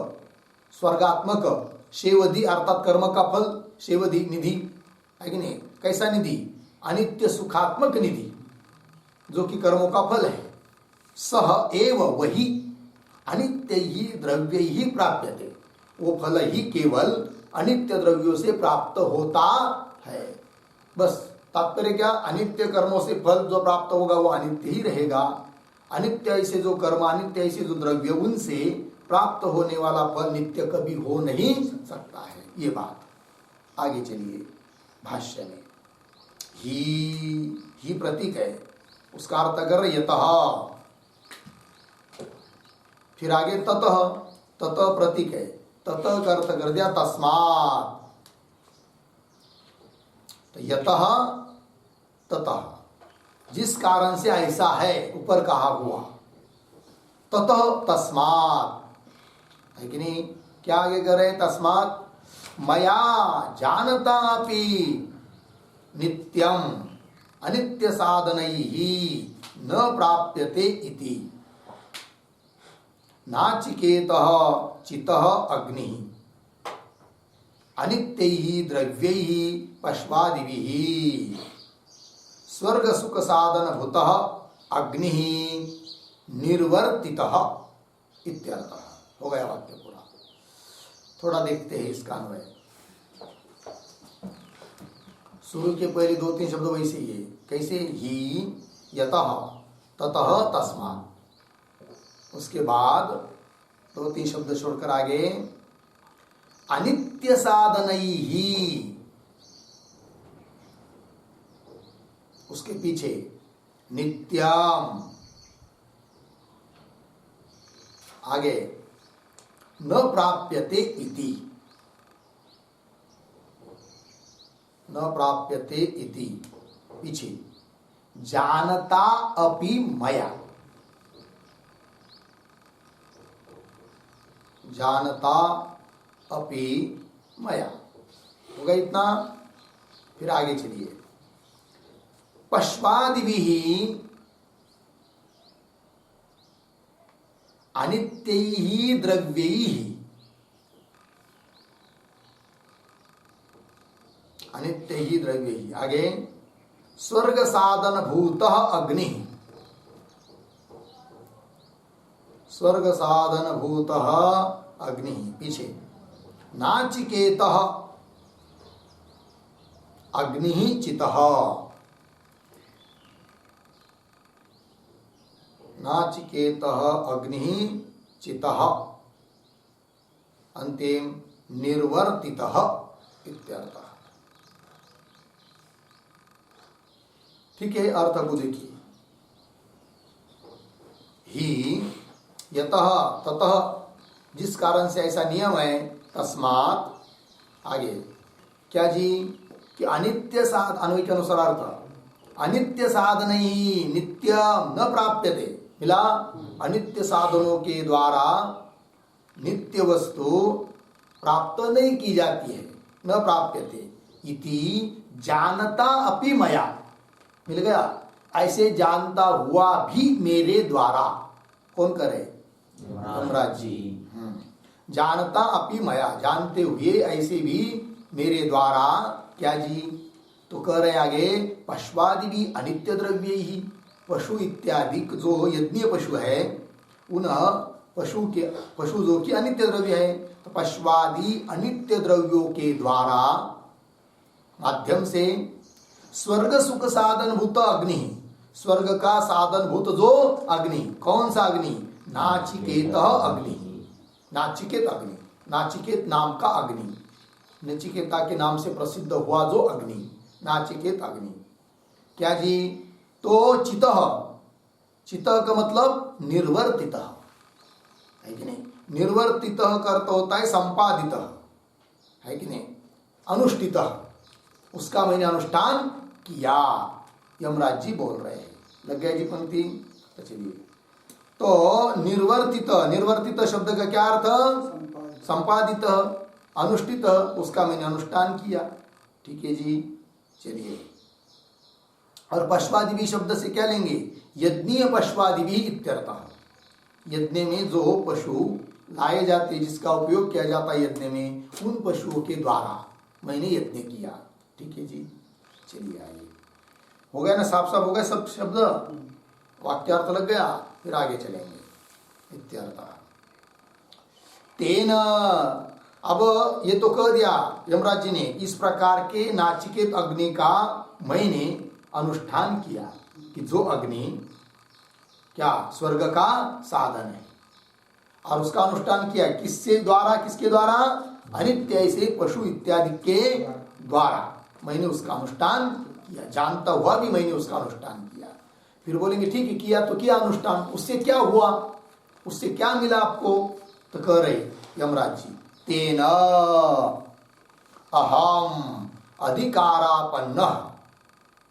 स्वर्गात्मक शेवधि अर्थात कर्म का फल, शेवधि निधि है कि नहीं, कैसा निधि? अनित्य सुखात्मक निधि जो कि कर्मों का फल है। सह एव वही अनित्य ही द्रव्य ही प्राप्यते, वो फल ही केवल अनित्य द्रव्यों से प्राप्त होता है। बस तात्पर्य क्या? अनित्य कर्मों से फल जो प्राप्त होगा वो अनित्य ही रहेगा। अनित्य ऐसे जो कर्म, अनित्य ऐसे जो द्रव्य, उनसे प्राप्त होने वाला फल नित्य कभी हो नहीं सकता है। ये बात आगे चलिए भाष्य में, ही प्रतीक है, उसका अर्थ कर यतः, फिर आगे ततः, ततः प्रतीक है, ततः का अर्थ कर दिया तस्मात्। तो यतः ततः, जिस कारण से ऐसा है, ऊपर कहा हुआ, ततः तस्मात् है कि नहीं? क्या आगे करे? तस्मात् मया जानतापि नित्यम अनित्य साधनैः न प्राप्यते इति नाचिकेतः चितः अग्निः अनित्यैः द्रव्यैः पश्वादिभिः स्वर्ग सुख साधन भूतः अग्निः निर्वर्तितः इत्यर्थः। हो गया वाक्य पूरा। थोड़ा देखते हैं इसका अन्वय। शुरू के पहले 2-3 शब्द वैसे ही है, कैसे? ही, यतः, ततः, तस्मात्। उसके बाद 2-3 शब्द छोड़कर आगे अनित्य साधनैः, उसके पीछे नित्यम, आगे न प्राप्यते इति, न प्राप्यते इति, पीछे जानता अपि मया, जानता अपि मया। हो गया इतना? फिर आगे चलिए, पश्वादिभिः अनित्यैः द्रव्यैः, अनित्यैः द्रव्यैः, आगे स्वर्ग साधन भूतः अग्निः, स्वर्ग साधन भूतः अग्निः, पीछे नाचिकेतः अग्निः चितः, नाचिकेतः अग्निः चितः, अंतिम निर्वर्तितः इत्यर्थः। ठीक है, अर्थ को देखिए, ही, यतः, ततः, जिस कारण से ऐसा नियम है, तस्मात्, आगे क्या जी? कि अनित्य साध, अन्वय के अनुसार अर्थ, अनित्य साधन ही नित्य न प्राप्यते, मिला, अनित्य साधनों के द्वारा नित्य वस्तु प्राप्त नहीं की जाती है, न प्राप्यते इति जानता अपि मया, मिल गया, ऐसे जानता हुआ भी मेरे द्वारा, कौन करे, यमराज जी, जानता अपि मया, जानते हुए ऐसे भी मेरे द्वारा, क्या जी, तो कह रहे आगे, पशुआदि भी अनित्य द्रव्य ही, पशु इत्यादि जो यज्ञीय पशु है उन पशु जो कि अनित्य द्रव्य है, तो पशुआदि अनित्य द्रव्यों के द्वारा माध्यम से स्वर्ग सुख साधन भूत अग्नि, स्वर्ग का साधन भूत जो अग्नि, कौन सा अग्नि, नाचिकेत अग्नि, नाचिकेत अग्नि, नाचिकेत नाम का अग्नि, नचिकेता के नाम से प्रसिद्ध हुआ जो अग्नि, नाचिकेत अग्नि, क्या जी, तो चितः, चितः का मतलब निर्वर्तित है कि नहीं, निर्वर्तित का अर्थ होता है संपादित है कि नहीं, अनुष्ठित, उसका मैंने अनुष्ठान किया, यमराज जी बोल रहे हैं, लग गया जी पंक्ति, चलिए, तो निर्वर्तित, निर्वर्तित शब्द का क्या अर्थ, संपादित, अनुष्ठित, उसका मैंने अनुष्ठान किया, ठीक है जी, चलिए, और पश्वादि भी शब्द से क्या लेंगे, यज्ञीय पश्वादि भी इत्यर्थः, यज्ञ में जो पशु लाए जाते, जिसका उपयोग किया जाता है यज्ञ में, उन पशुओं के द्वारा मैंने यज्ञ किया, ठीक है जी, चलिए आइए, हो गया ना, साफ साफ हो गया सब शब्द, वाक्यार्थ लग गया, फिर आगे चलेंगे, इत्यर्थः तेन, अब ये तो कह दिया यमराज जी ने, इस प्रकार के नाचिकेत अग्नि का मैंने अनुष्ठान किया, कि जो अग्नि क्या स्वर्ग का साधन है, और उसका अनुष्ठान किया किससे द्वारा, किसके द्वारा, अनित्य ऐसे पशु इत्यादि के द्वारा मैंने उसका अनुष्ठान किया, जानता हुआ भी मैंने उसका अनुष्ठान किया। फिर बोलेंगे ठीक है, किया तो किया अनुष्ठान, उससे क्या हुआ, उससे क्या मिला आपको, तो कह रहे यमराज जी, तेन अहम अधिकारापन्न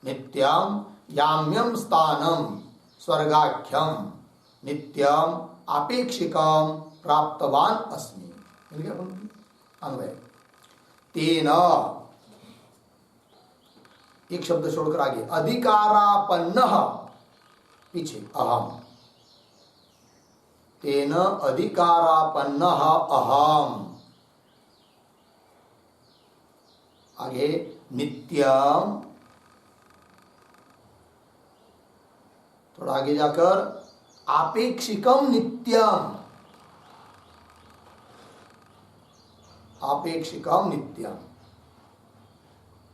नित्यम याम्यम स्थानम स्वर्गाख्यम नित्यम अपेक्षिकम प्राप्तवान अस्मि, मिल गया अन्वय, तेन, एक शब्द छोड़कर आगे, अधिकारापन्न, पीछे अहम, तेन अधिकारापन्न अहम, आगे नित्यम, थोड़ा आगे जाकर आपेक्षिकम नित्यम, आपेक्षिकम नित्यम,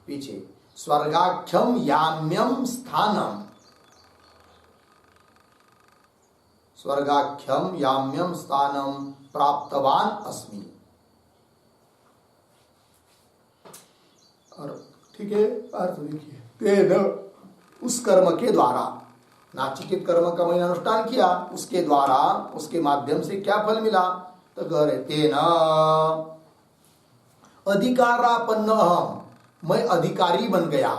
पीछे स्वर्गाख्यम याम्यम स्थानम, स्वर्गाख्यम याम्यम स्थानम प्राप्तवान अस्मि, और ठीक है, अर्थ देखिए, तेन, उस कर्म के द्वारा, नाचिकेत कर्म का मैंने अनुष्ठान किया, उसके द्वारा, उसके माध्यम से क्या फल मिला, तो कह रहे तेन अधिकारापन्न अहम, मैं अधिकारी बन गया,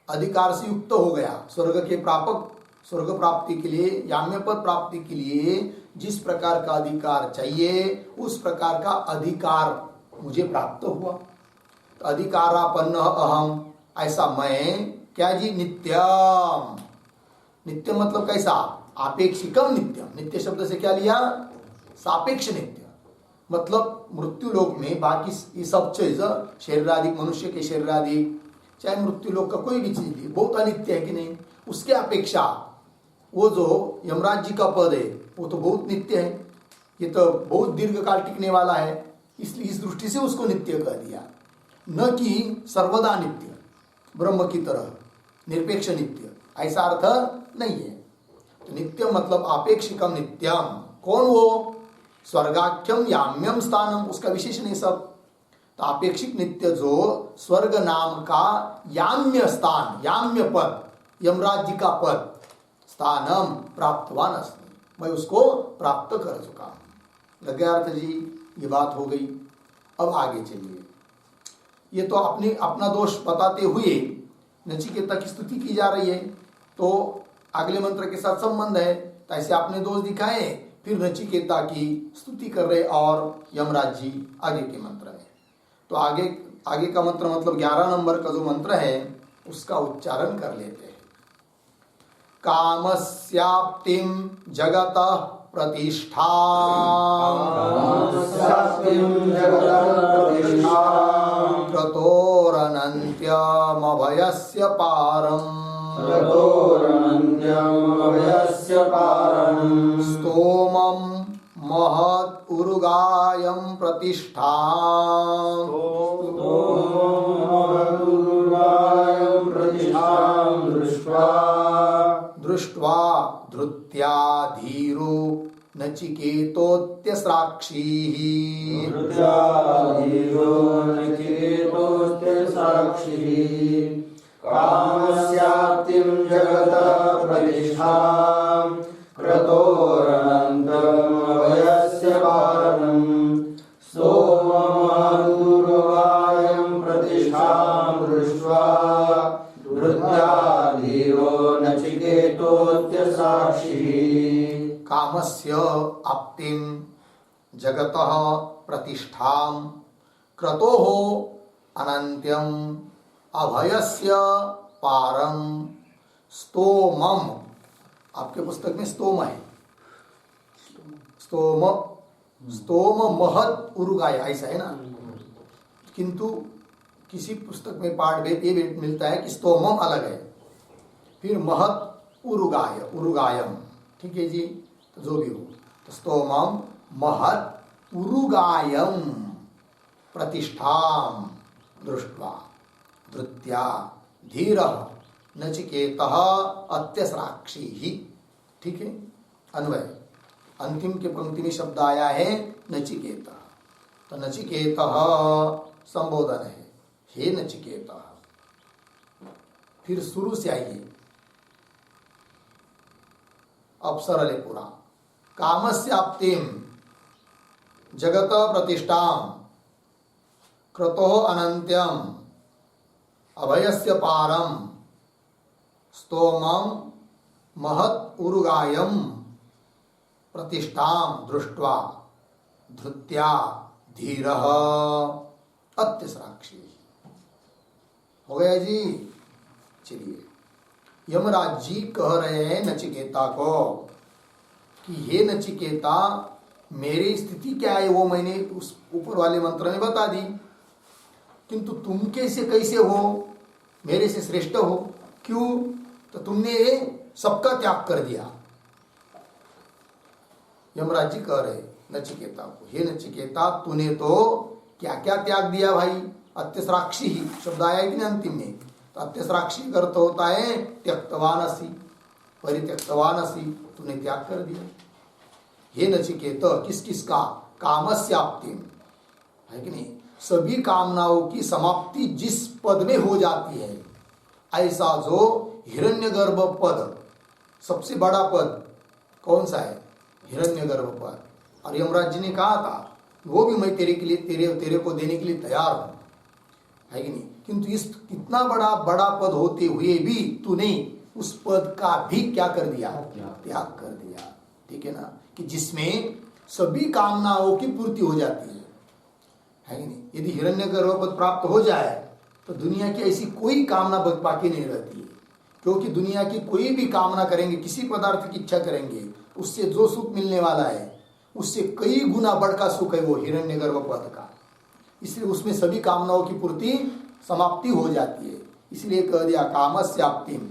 अधिकार से युक्त हो गया, स्वर्ग के प्रापक, स्वर्ग प्राप्ति के लिए, याम्य पद प्राप्ति के लिए जिस प्रकार का अधिकार चाहिए उस प्रकार का अधिकार मुझे प्राप्त हुआ, तो अधिकारापन्न अहम, ऐसा मैं, क्या जी, नित्यम, नित्य मतलब कैसा, आपेक्षिकम नित्यम, नित्य शब्द से क्या लिया, सापेक्ष नित्य, मतलब मृत्यु लोक में बाकी ये सब चीज, शरीराधिक, मनुष्य के शरीराधिक, चाहे मृत्यु लोक का कोई भी चीज बहुत अनित्य है कि नहीं, उसके अपेक्षा वो जो यमराज जी का पद है वो तो बहुत नित्य है, ये तो बहुत दीर्घ काल टिकने वाला है, इसलिए इस दृष्टि से उसको नित्य कह दिया, न कि सर्वदा नित्य, ब्रह्म की तरह निरपेक्ष नित्य, ऐसा अर्थ नहीं है। तो नित्य मतलब आपेक्षिकम नित्यम, कौन वो, स्वर्गाख्यम याम्यम स्थानम, उसका विशेषण है सब, तो आपेक्षिक नित्य जो स्वर्ग नाम का याम्य स्थान, याम्य पद, यमराज जी का पद, स्थानम प्राप्तवान अस्मि, मैं उसको प्राप्त कर चुका हूं। लग गया अर्थ जी, ये बात हो गई। अब आगे चलिए, ये तो अपना दोष बताते हुए नचिकेता की स्तुति की जा रही है, तो अगले मंत्र के साथ संबंध है। तो ऐसे आपने दोष दिखाए, फिर नचिकेता की स्तुति कर रहे और यमराज जी आगे के मंत्र में। तो आगे का मंत्र मतलब 11 नंबर का जो मंत्र है उसका उच्चारण कर लेते हैं। कामस्याप्तिं जगतः प्रतिष्ठा, क्रतोरनन्त्यमभयस्य पारम्, स्तोमं महत् उरुगायं प्रतिष्ठा, दृष्ट्वा धृत्या धीरो नचिकेतोऽत्यस्राक्षीः, कामस्याप्तिं जगतः प्रतिष्ठां, क्रतोरनन्तमभयस्य पारम्, स्तोममहदुर्गायं प्रतिष्ठां दृष्ट्वा धृत्या धीरो नचिकेतोऽत्यसाक्षिः। कामस्य आप्तिं जगतः प्रतिष्ठां, क्रतोः अनन्त्यम् अभयस्य पारं, स्तोमम, आपके पुस्तक में स्तोम है, स्तोम महत् उरुगाय ऐसा है ना, किंतु किसी पुस्तक में पाठ भेद ये मिलता है कि स्तोमम अलग है, फिर महत् उरुगायम, ठीक है जी। तो जो भी हो, तो स्तोमम महत् उरुगायम प्रतिष्ठाम दृष्ट्वा धृत्या धीरः नचिकेतः अत्यस्राक्षीः, ठीक है। अन्वय अंतिम के पंक्ति में शब्द आया है नचिकेतः, तो नचिकेतः संबोधन है, हे नचिकेतः। फिर शुरू से आइए, अब सरल है पूरा। कामस्याप्तिं जगतः प्रतिष्ठां, क्रतोः अनन्त्यम् अभयस्य पारं, स्तोमं महत् उरुगायं प्रतिष्ठां दृष्ट्वा धृत्या धीरः अत्यस्राक्षी। हो गया जी। चलिए, यमराज जी कह रहे हैं नचिकेता को कि हे नचिकेता, मेरी स्थिति क्या है वो मैंने उस ऊपर वाले मंत्र में बता दी, किंतु तुम कैसे हो, मेरे से श्रेष्ठ हो क्यों? तो तुमने सबका त्याग कर दिया। यमराज जी कह रहे नचिकेता को, हे नचिकेता, तूने तो क्या क्या त्याग दिया भाई। अत्यस्राक्षी ही शब्द आया कि नहीं अंतिम में, तो अत्यस्राक्षी का अर्थ होता है त्यक्तवान असि, परित्यक्तवान असि, तूने त्याग कर दिया। हे नचिकेत, किस किस का? कामस्याप्तिम, है कि नहीं, सभी कामनाओं की समाप्ति जिस पद में हो जाती है, ऐसा जो हिरण्यगर्भ पद, सबसे बड़ा पद कौन सा है? हिरण्यगर्भ पद। और यमराज जी ने कहा था वो भी मैं तेरे के लिए तेरे को देने के लिए तैयार हूं, है कि नहीं, किंतु इस इतना बड़ा पद होते हुए भी तूने उस पद का भी क्या कर दिया? त्याग कर दिया, ठीक है ना, कि जिसमें सभी कामनाओं की पूर्ति हो जाती है कि नहीं। यदि हिरण्यगर्भ पद प्राप्त हो जाए तो दुनिया की ऐसी कोई कामना बाकी नहीं रहती है, क्योंकि दुनिया की कोई भी कामना करेंगे, किसी पदार्थ की इच्छा करेंगे, उससे जो सुख मिलने वाला है उससे कई गुना बढ़कर सुख है वो हिरण्यगर्भ पद का। इसलिए उसमें सभी कामनाओं की पूर्ति समाप्ति हो जाती है, इसलिए कह दिया कामस्याप्तिम।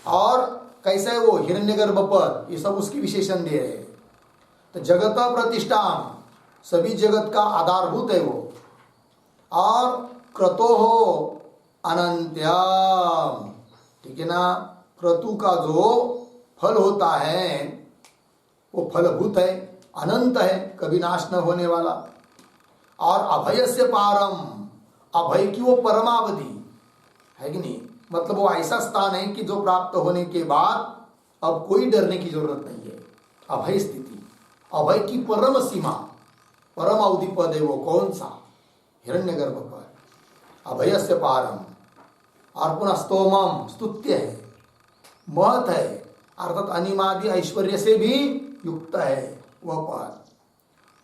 और कैसा है वो हिरण्यगर्भ पद, ये सब उसकी विशेषण दे रहे हैं। तो जगत प्रतिष्ठा, सभी जगत का आधारभूत है वो। और क्रतो हो अनंत्यम, ठीक है ना, क्रतु का जो फल होता है वो फलभूत है, अनंत है, कभी नाश न होने वाला। और अभय से पारम, अभय की वो परमावधि है कि नहीं, मतलब वो ऐसा स्थान है कि जो प्राप्त होने के बाद अब कोई डरने की जरूरत नहीं है। अभय स्थिति, अभय की परम सीमा, परम अवधि पद है वो कौन सा? हिरण्यगर्भ पद। अभय से पारम, और पुनः स्तोमम स्तुत्य है, महत है, अर्थात अनिमादि ऐश्वर्य से भी युक्त है वह पद।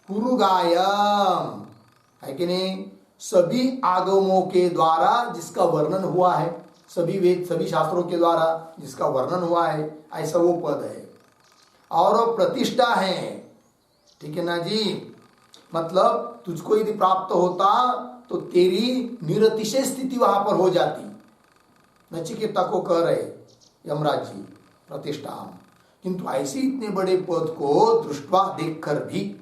कुरुगायम है कि नहीं, सभी आगमों के द्वारा जिसका वर्णन हुआ है, सभी वेद सभी शास्त्रों के द्वारा जिसका वर्णन हुआ है, ऐसा वो पद है और प्रतिष्ठा है। ठीक है ना जी, मतलब तुझको यदि प्राप्त होता तो तेरी निरतिशय स्थिति वहां पर हो जाती। नचिकेता को कह रहे यमराज जी प्रतिष्ठा, किंतु ऐसे इतने बड़े पद को दृष्टवा देखकर भी,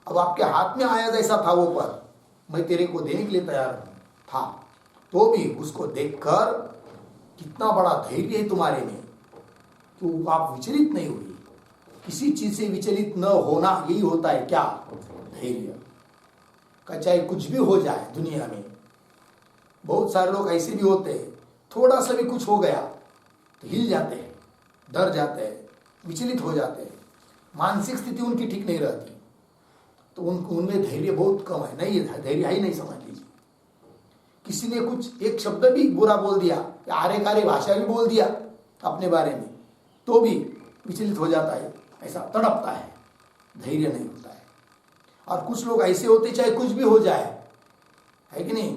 अब आपके हाथ में आया जैसा था वो पद, मैं तेरे को देने के लिए तैयार था, तो भी उसको देखकर कितना बड़ा धैर्य है तुम्हारे में, तो आप विचलित नहीं हुई। किसी चीज से विचलित न होना यही होता है क्या, धैर्य का। चाहे कुछ भी हो जाए दुनिया में, बहुत सारे लोग ऐसे भी होते हैं, थोड़ा सा भी कुछ हो गया तो हिल जाते हैं, डर जाते हैं, विचलित हो जाते हैं, मानसिक स्थिति उनकी ठीक नहीं रहती, तो उनमें धैर्य बहुत कम है, नहीं है धैर्य, ही नहीं समझ लीजिए। किसी ने कुछ एक शब्द भी बुरा बोल दिया या आरे कारे भाषा भी बोल दिया अपने बारे में, तो भी विचलित हो जाता है, ऐसा तड़पता है, धैर्य नहीं होता है। और कुछ लोग ऐसे होते चाहे कुछ भी हो जाए, है कि नहीं,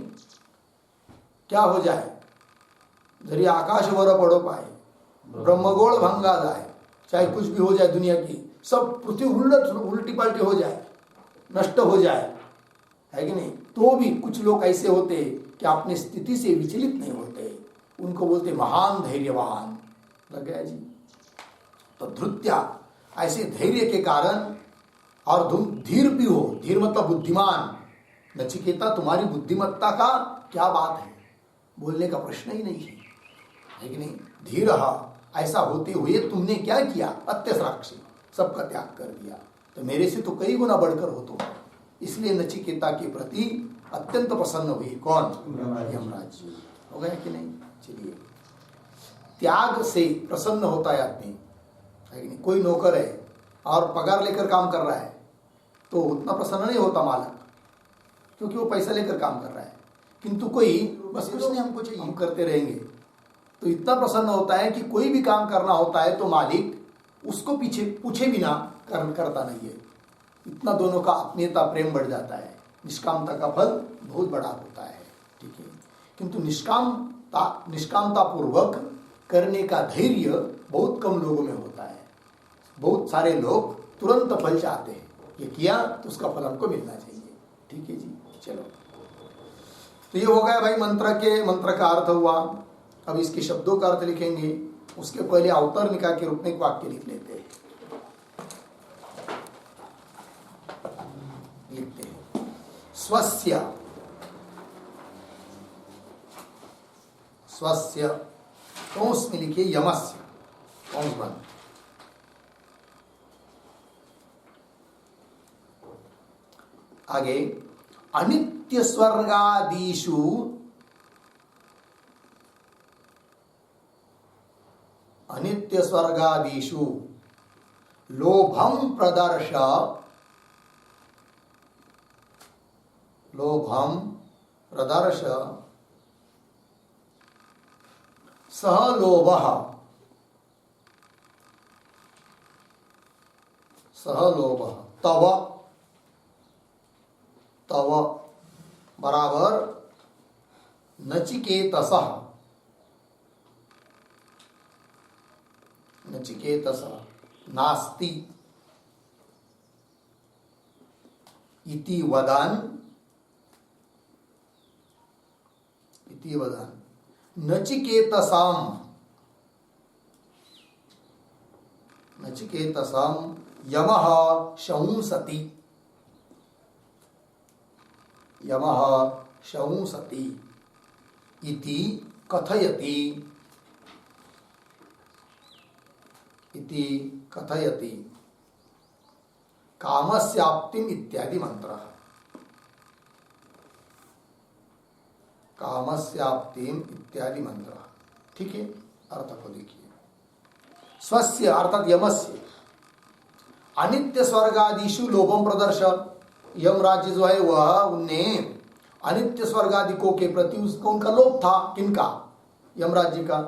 क्या हो जाए, जरी आकाश वर पड़ो पाए, ब्रह्मगोल भंगा जाए, चाहे कुछ भी हो जाए दुनिया की, सब पृथ्वी उल्टी पलटी हो जाए, नष्ट हो जाए, है कि नहीं, तो भी कुछ लोग ऐसे होते कि अपनी स्थिति से विचलित नहीं होते, उनको बोलते महान धैर्यवान। लग गया जी। तो धृत्या ऐसे धैर्य के कारण, और तुम धीर भी हो, धीर मतलब बुद्धिमान। नचिकेता तुम्हारी बुद्धिमत्ता का क्या बात है, बोलने का प्रश्न ही नहीं है कि नहीं। धीर ऐसा होते हुए तुमने क्या किया, अत्यसाक्षी सबका त्याग कर दिया, तो मेरे से तो कई गुना बढ़कर हो तुम। इसलिए नचिकेता के प्रति अत्यंत प्रसन्न हुई कौन, यमराज जी। हो गया कि नहीं। चलिए, त्याग से प्रसन्न होता है आदमी, है कि नहीं। कोई नौकर है और पगार लेकर काम कर रहा है तो उतना प्रसन्न नहीं होता मालक, क्योंकि वो पैसा लेकर काम कर रहा है। किंतु कोई बस कुछ नहीं, हमको चाहिए, हम करते रहेंगे, तो इतना प्रसन्न होता है कि कोई भी काम करना होता है तो मालिक उसको पीछे पूछे बिना करता नहीं है। इतना दोनों का आत्मीयता प्रेम बढ़ जाता है। निष्कामता का फल बहुत बड़ा होता है, ठीक है। किंतु निष्कामता पूर्वक करने का धैर्य बहुत कम लोगों में होता है। बहुत सारे लोग तुरंत फल चाहते हैं, ये किया तो उसका फल हमको मिलना चाहिए, ठीक है जी। चलो, तो ये हो गया भाई मंत्र का अर्थ हुआ। अब इसके शब्दों का अर्थ लिखेंगे, उसके पहले अवतरणिका के रूप में एक वाक्य लिख लेते हैं। लिखते हैं, स्वस्य कौंस में लिखिए यमस्य, कौंस बंद। आगे, अनित्य स्वर्गादिषु लोभम प्रदर्श सह लोभः तव बराबर नचिकेतसः नास्ति इति वदन् नचिकेतसां यमः शंसति इति कथयति कामस्याप्तिम इत्यादि मंत्र। ठीक है, अर्थ को देखिए। स्वस्य अर्थात यमस्य, अनित्य स्वर्गादिषु लोभम प्रदर्श, यम राज्य जो है वह उनने अनित्य स्वर्गादिकों के प्रति उसको उनका लोभ था। किनका? यमराज जी का।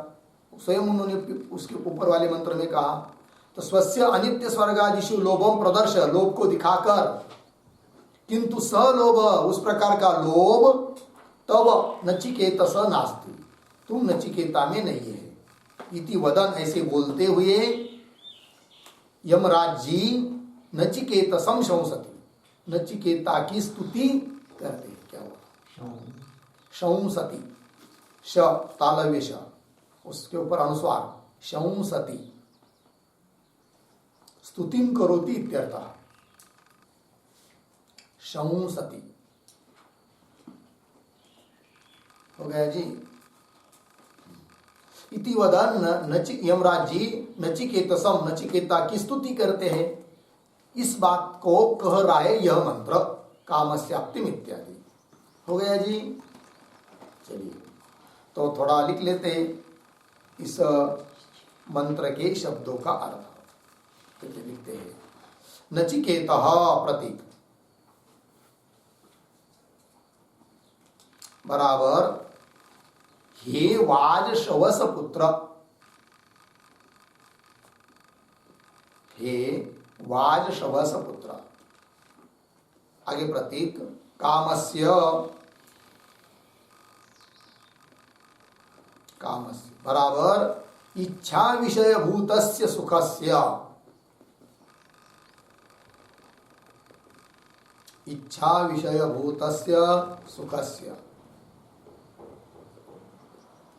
स्वयं उन्होंने उसके ऊपर वाले मंत्र में कहा। तो स्वस्य अनित्य स्वर्गादिषु लोभम प्रदर्श, लोभ को दिखाकर, किंतु स लोभ, उस प्रकार का लोभ तब नचिकेतस नास्ति, तुम नचिकेता में नहीं है। इति वदन, ऐसे बोलते हुए यमराज जी नचिकेतसम शंसति, नचिकेता की स्तुति करते हैं। क्या हुआ? शंसति, श तालव्य श, उसके ऊपर अनुस्वार, शंसति, स्तुतिम करोति इत्यर्थः, शंसति। हो गया जी। इति वदन यमराज जी नचिकेतसम, नचिकेता की स्तुति करते हैं। इस बात को कह रहा है यह मंत्र, कामस्याप्तिम इत्यादि। हो गया जी। चलिए तो थोड़ा लिख लेते हैं इस मंत्र के शब्दों का अर्थ। तो लिखते हैं नचिकेतः प्रतीक बराबर हे वाजशवस पुत्र, हे वाजशवस पुत्र। आगे प्रतीक कामस्य, कामस्य बराबर इच्छा विषय भूतस्य सुखस्य, इच्छा विषय भूतस्य सुखस्य।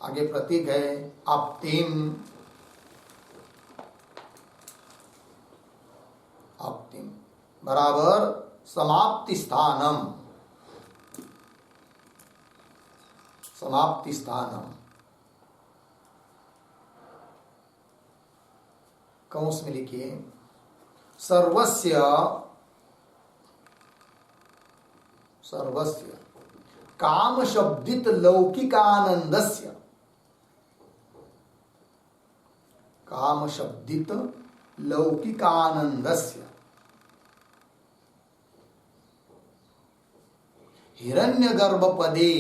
आगे प्रतीक है आप्तिम, आप्तिम बराबर समाप्ति स्थानम, समाप्ति स्थानम। कंस में लिखिए सर्वस्य, सर्वस्य काम शब्दित लौकिकानंदस्य, काम शब्दित लौकिकानंदस्य हिरण्यगर्भ पदे,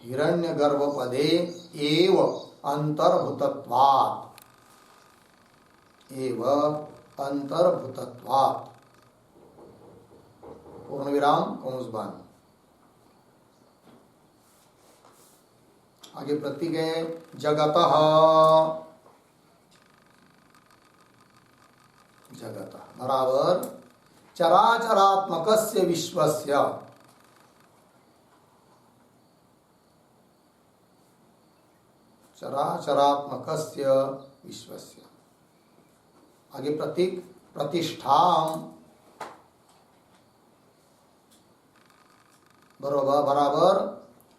हिरण्यगर्भ पदे एव अंतर्भूतत्वात्, एव अंतर्भूतत्वात्, पूर्ण विराम कंस बंद। आगे प्रतीक है जगतः, जगतः बराबर चराचरात्मकस्य विश्वस्य, चराचरात्मकस्य विश्वस्य। आगे प्रतीक प्रतिष्ठाम बराबर, बराबर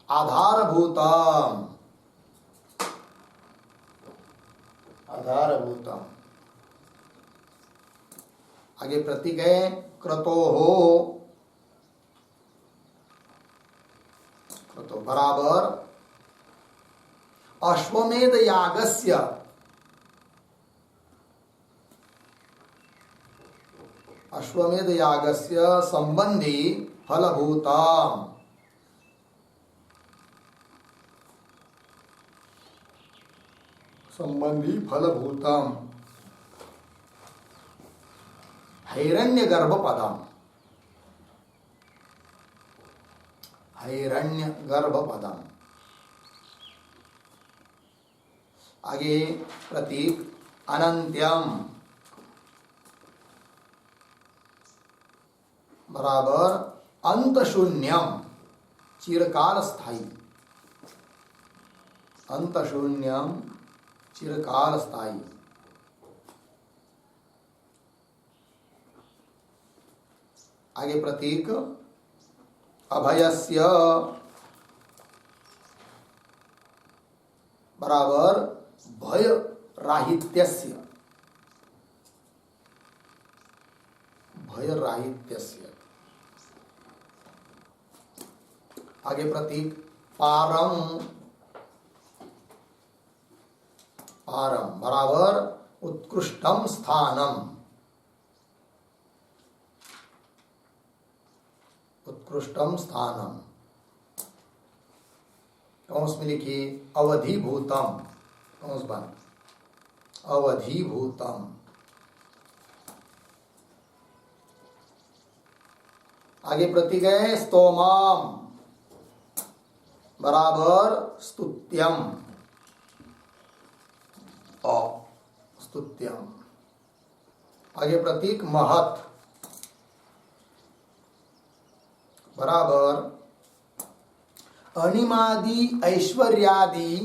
आधारभूतम, आधारभूतम। आगे प्रतीक है क्रतोहो, क्रतो बराबर अश्वमेध यागस्य, अश्वमेध यागस्य संबंधी फलभूतम, संबंधी फलभूतम हिरण्यगर्भपदम, हिरण्यगर्भपदम। आगे प्रतीक अनंत्यम बराबर अंत शून्यम चिरकाल स्थायी, अंत शून्यम चिरकाल स्थायी। आगे प्रतीक अभयस्य बराबर भय राहित्यस्य, भय राहित्यस्य। आगे प्रतीक पारम, पारम बराबर उत्कृष्टम स्थानम, उत्कृष्टम स्थानम। कंस में लिखिए अवधिभूतम, कंस बंद, अवधिभूतम। आगे प्रतीक है स्तोमम बराबर स्तुत्यम, स्तुत्यम। आगे प्रतीक महत बराबर अणिमादि ऐश्वर्यादि,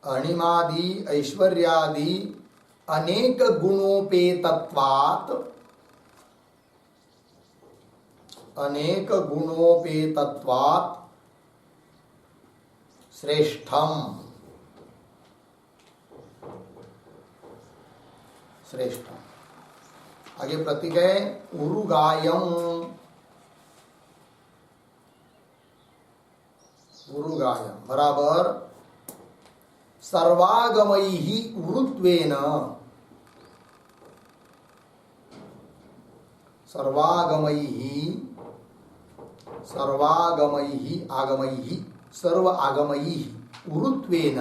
अणिमादि ऐश्वर्यादि अनेक गुणोपेतत्वात्, अनेक गुणोपेतत्वात् श्रेष्ठम, श्रेष्ठम। आगे प्रतीक है उरुगायम, उरुगायम बराबर सर्वागमैहि उरुत्वेन, सर्वागमैहि, सर्वागमैहि आगमैहि, सर्व आगमैहि उरुत्वेन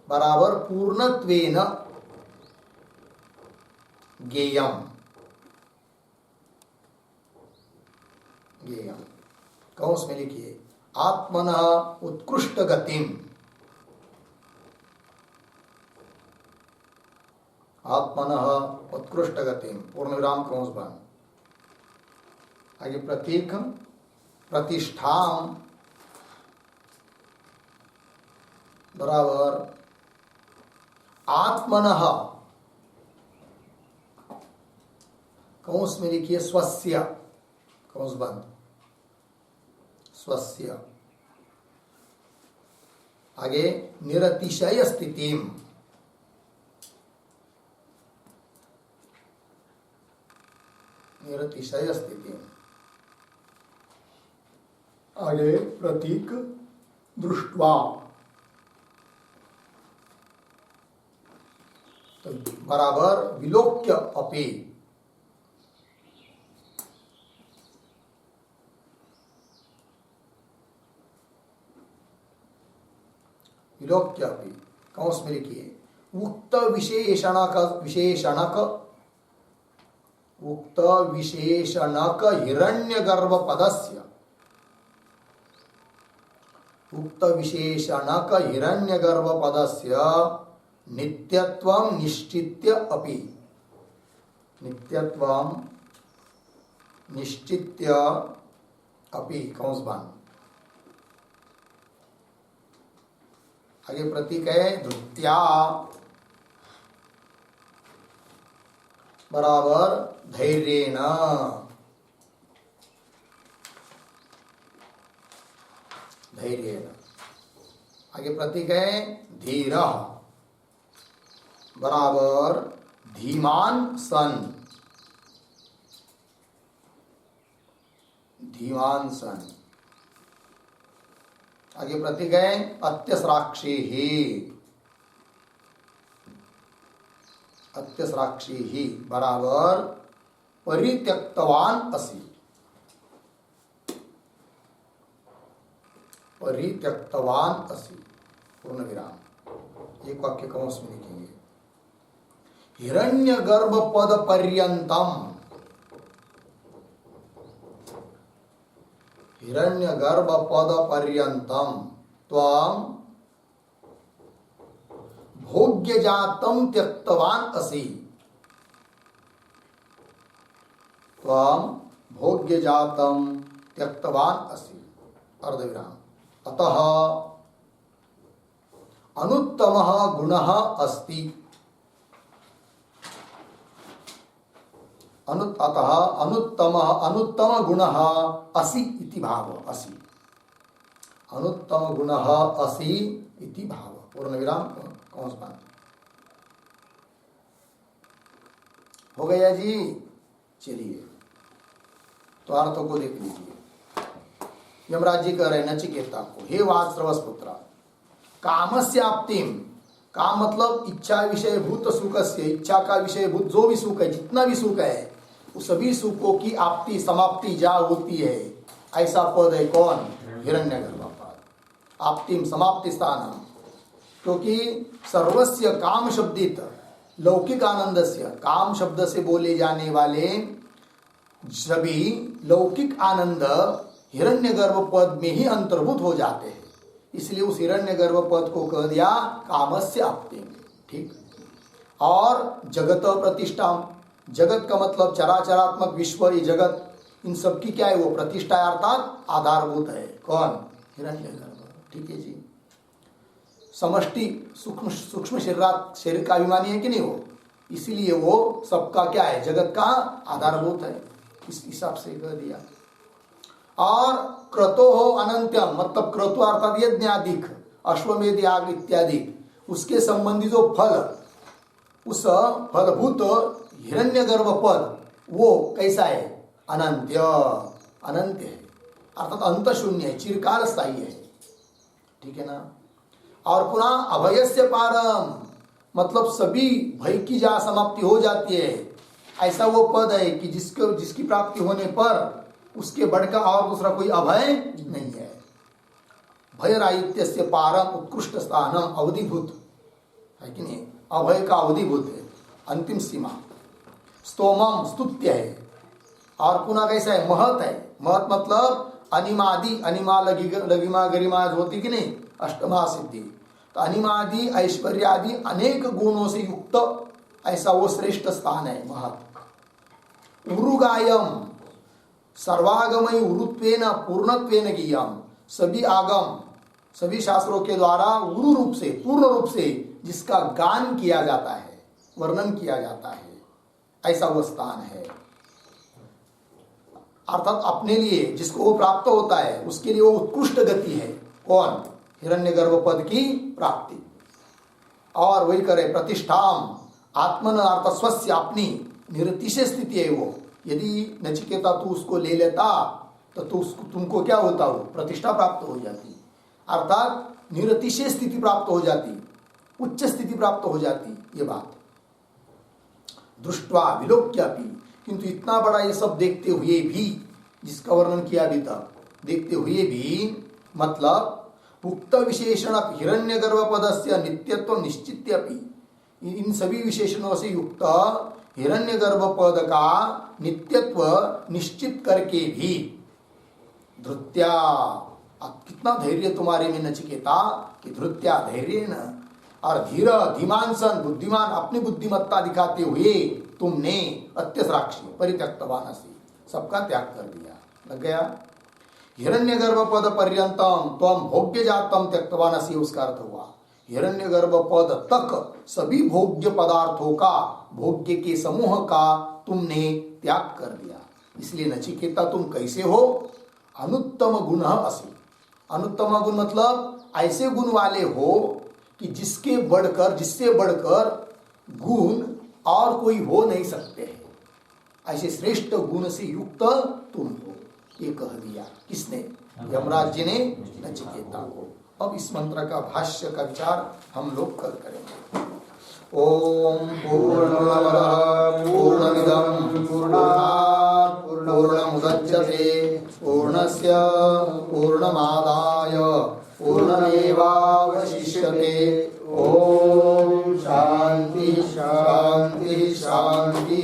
बराबर पूर्णत्वेन ज्ञेयम, ज्ञेयम। कंस में लिखिए आत्मनः उत्कृष्ट गतिम, आत्मनः उत्कृष्ट गतिम, पूर्ण विराम कंस बंद। आगे प्रतीक प्रतिष्ठाम बराबर आत्मनः, कंस में लिखिए स्वस्य, कंस बंद, स्वस्य। आगे निरतिशय स्थितिम, निरतिशय स्थितिम। आगे प्रतीक दृष्ट्वा तो बराबर विलोक्य अपि, विलोक्य अपि। कंस में लिखिए उक्त विशेषणक, विशेषणक, उक्त विशेषणक हिरण्यगर्भ पदस्य, उक्त विशेषणक हिरण्यगर्भ पदस्य नित्यत्वं निश्चित्य अपि, नित्यत्वं निश्चित्य अपि, कंस बंद। आगे प्रतीक है धृत्या बराबर धैर्येण, धैर्येण। आगे प्रतीक है धीरः बराबर धीमान सन, धीमान सन। आगे प्रतीक है अत्यस्राक्षी ही, अत्यस्राक्षी ही बराबर परित्यक्तवान असि, परित्यक्तवान असि, पूर्ण विराम। एक वाक्य कंस में लिखेंगे हिरण्यगर्भ पद पर्यंतम, हिरण्यगर्भ पद पर्यंतम त्वं भोग्यजातं त्यक्तवान असि, त्वं भोग्यजातं त्यक्तवान असि, अर्धविराम। अतः अनुत्तमः गुणः अस्ति, अतः अनुत्तम गुणः असि इति भाव, असि अनुत्तम गुणः असि इति भाव, पूर्ण विराम कंस बंद। हो गया जी। चलिए तो अर्थों को देख लीजिए। यमराज जी कह रहे नचिकेता को, हे वात्स्रवस पुत्र, कामस्याप्तिम, काम मतलब इच्छा विषयभूत सुख से, इच्छा का विषयभूत जो भी सुख है, जितना भी सुख है, उस सभी सुखों की आपती समाप्ति जहाँ होती है, ऐसा पद है कौन? हिरण्यगर्भ पद। आपतिम समाप्ति स्थानम, क्योंकि सर्वस्य काम शब्दित लौकिक आनंदस्य, काम शब्द से बोले जाने वाले सभी लौकिक आनंद हिरण्यगर्भ पद में ही अंतर्भूत हो जाते हैं। इसलिए उस हिरण्यगर्भ पद को कह दिया कामस्य आपतिम। ठीक। और जगत प्रतिष्ठा, जगत का मतलब चराचरात्मक विश्व, ये जगत, इन सब की क्या है? वो प्रतिष्ठा अर्थात आधारभूत है। कौन? हिरण्यगर्भ। ठीक है जी। समष्टि सूक्ष्म शरीर का अभिमानी है कि नहीं वो, इसीलिए वो सबका क्या है? जगत का आधारभूत है। इस हिसाब से कह दिया। और क्रतो हो अनंत्यम, मतलब क्रतु अर्थात यज्ञाधिक, अश्वमेध याग इत्यादि, उसके संबंधी जो फल, उस फलभूत हिरण्यगर्भ पद वो कैसा है? अनंत्य, अनंत है, अर्थात अंत शून्य है, चिरकाल स्थायी है। ठीक है ना। और पुनः अभयस्य पारम, मतलब सभी भय की जहाँ समाप्ति हो जाती है, ऐसा वो पद है कि जिसकी प्राप्ति होने पर उसके बढ़कर और दूसरा कोई अभय नहीं है। भय राहित्यस्य पारम उत्कृष्ट स्थानम, अवधिभूत है कि नहीं? अभय का अवधिभूत है, अंतिम सीमा। स्तोमम, स्तुत्य है। और पुनः कैसा है? महत है। महत मतलब अनिमादि, अनिमा लगिमा गरिमा होती कि नहीं, अष्टमा सिद्धि। तो अनिमादि ऐश्वर्यादि अनेक गुणों से युक्त ऐसा वो श्रेष्ठ स्थान है महत। उरुगायम, सर्वागमय उरुत्वेन पूर्णत्वेन गीयम, सभी आगम, सभी शास्त्रों के द्वारा उरु रूप से, पूर्ण रूप से जिसका गान किया जाता है, वर्णन किया जाता है, ऐसा वो स्थान है। अर्थात अपने लिए जिसको वो प्राप्त होता है, उसके लिए वो उत्कृष्ट गति है। कौन? हिरण्यगर्भ पद की प्राप्ति। और वही करे प्रतिष्ठाम, आत्मन अर्थ स्वस्य, अपनी निरतिशय स्थिति है वो। यदि नचिकेता तू उसको ले लेता तो तुमको क्या होता? हो प्रतिष्ठा प्राप्त हो जाती, अर्थात निरतिशय स्थिति प्राप्त हो जाती, उच्च स्थिति प्राप्त हो जाती। ये बात दृष्टवा विलोक्यापि, किंतु इतना बड़ा ये सब देखते हुए भी, जिसका वर्णन किया अभी तक, देखते हुए भी, मतलब उक्त विशेषण हिरण्यगर्भ पदस्य नित्यत्व निश्चित्यपि, इन सभी विशेषणों से युक्त हिरण्यगर्भ पद का नित्यत्व निश्चित करके भी, धृत्या, कितना धैर्य तुम्हारे में नचिकेता, कि धृत्या धैर्य न, और धीर धीमांसन, बुद्धिमान, अपनी बुद्धिमत्ता दिखाते हुए तुमने अत्यसराक्षी परित्यक्तवानसी, सबका त्याग कर दिया। लग गया? हिरण्यगर्भ पद पर्यंतम त्वम भोग्य जातम त्यक्तवानसी, उसका अर्थ हुआ हिरण्यगर्भ पद तक सभी भोग्य पदार्थों का, भोग्य के समूह का तुमने त्याग कर दिया। इसलिए नचिकेता तुम कैसे हो? अनुत्तम गुण असि। अनुत्तम गुण मतलब ऐसे गुण वाले हो कि जिससे बढ़कर गुण और कोई हो नहीं सकते हैं। ऐसे श्रेष्ठ गुण से युक्त तुम हो, ये कह दिया। किसने? यमराज जी ने नचिकेता को। अब इस मंत्र का भाष्य का विचार हम लोग कल करेंगे। ओम पूर्णमदः पूर्णमिदं पूर्णात् पूर्णमुदच्यते पूर्णस्य पूर्णमादाय पूर्णमेवावशिष्यते। ओम शांति शांति शांति।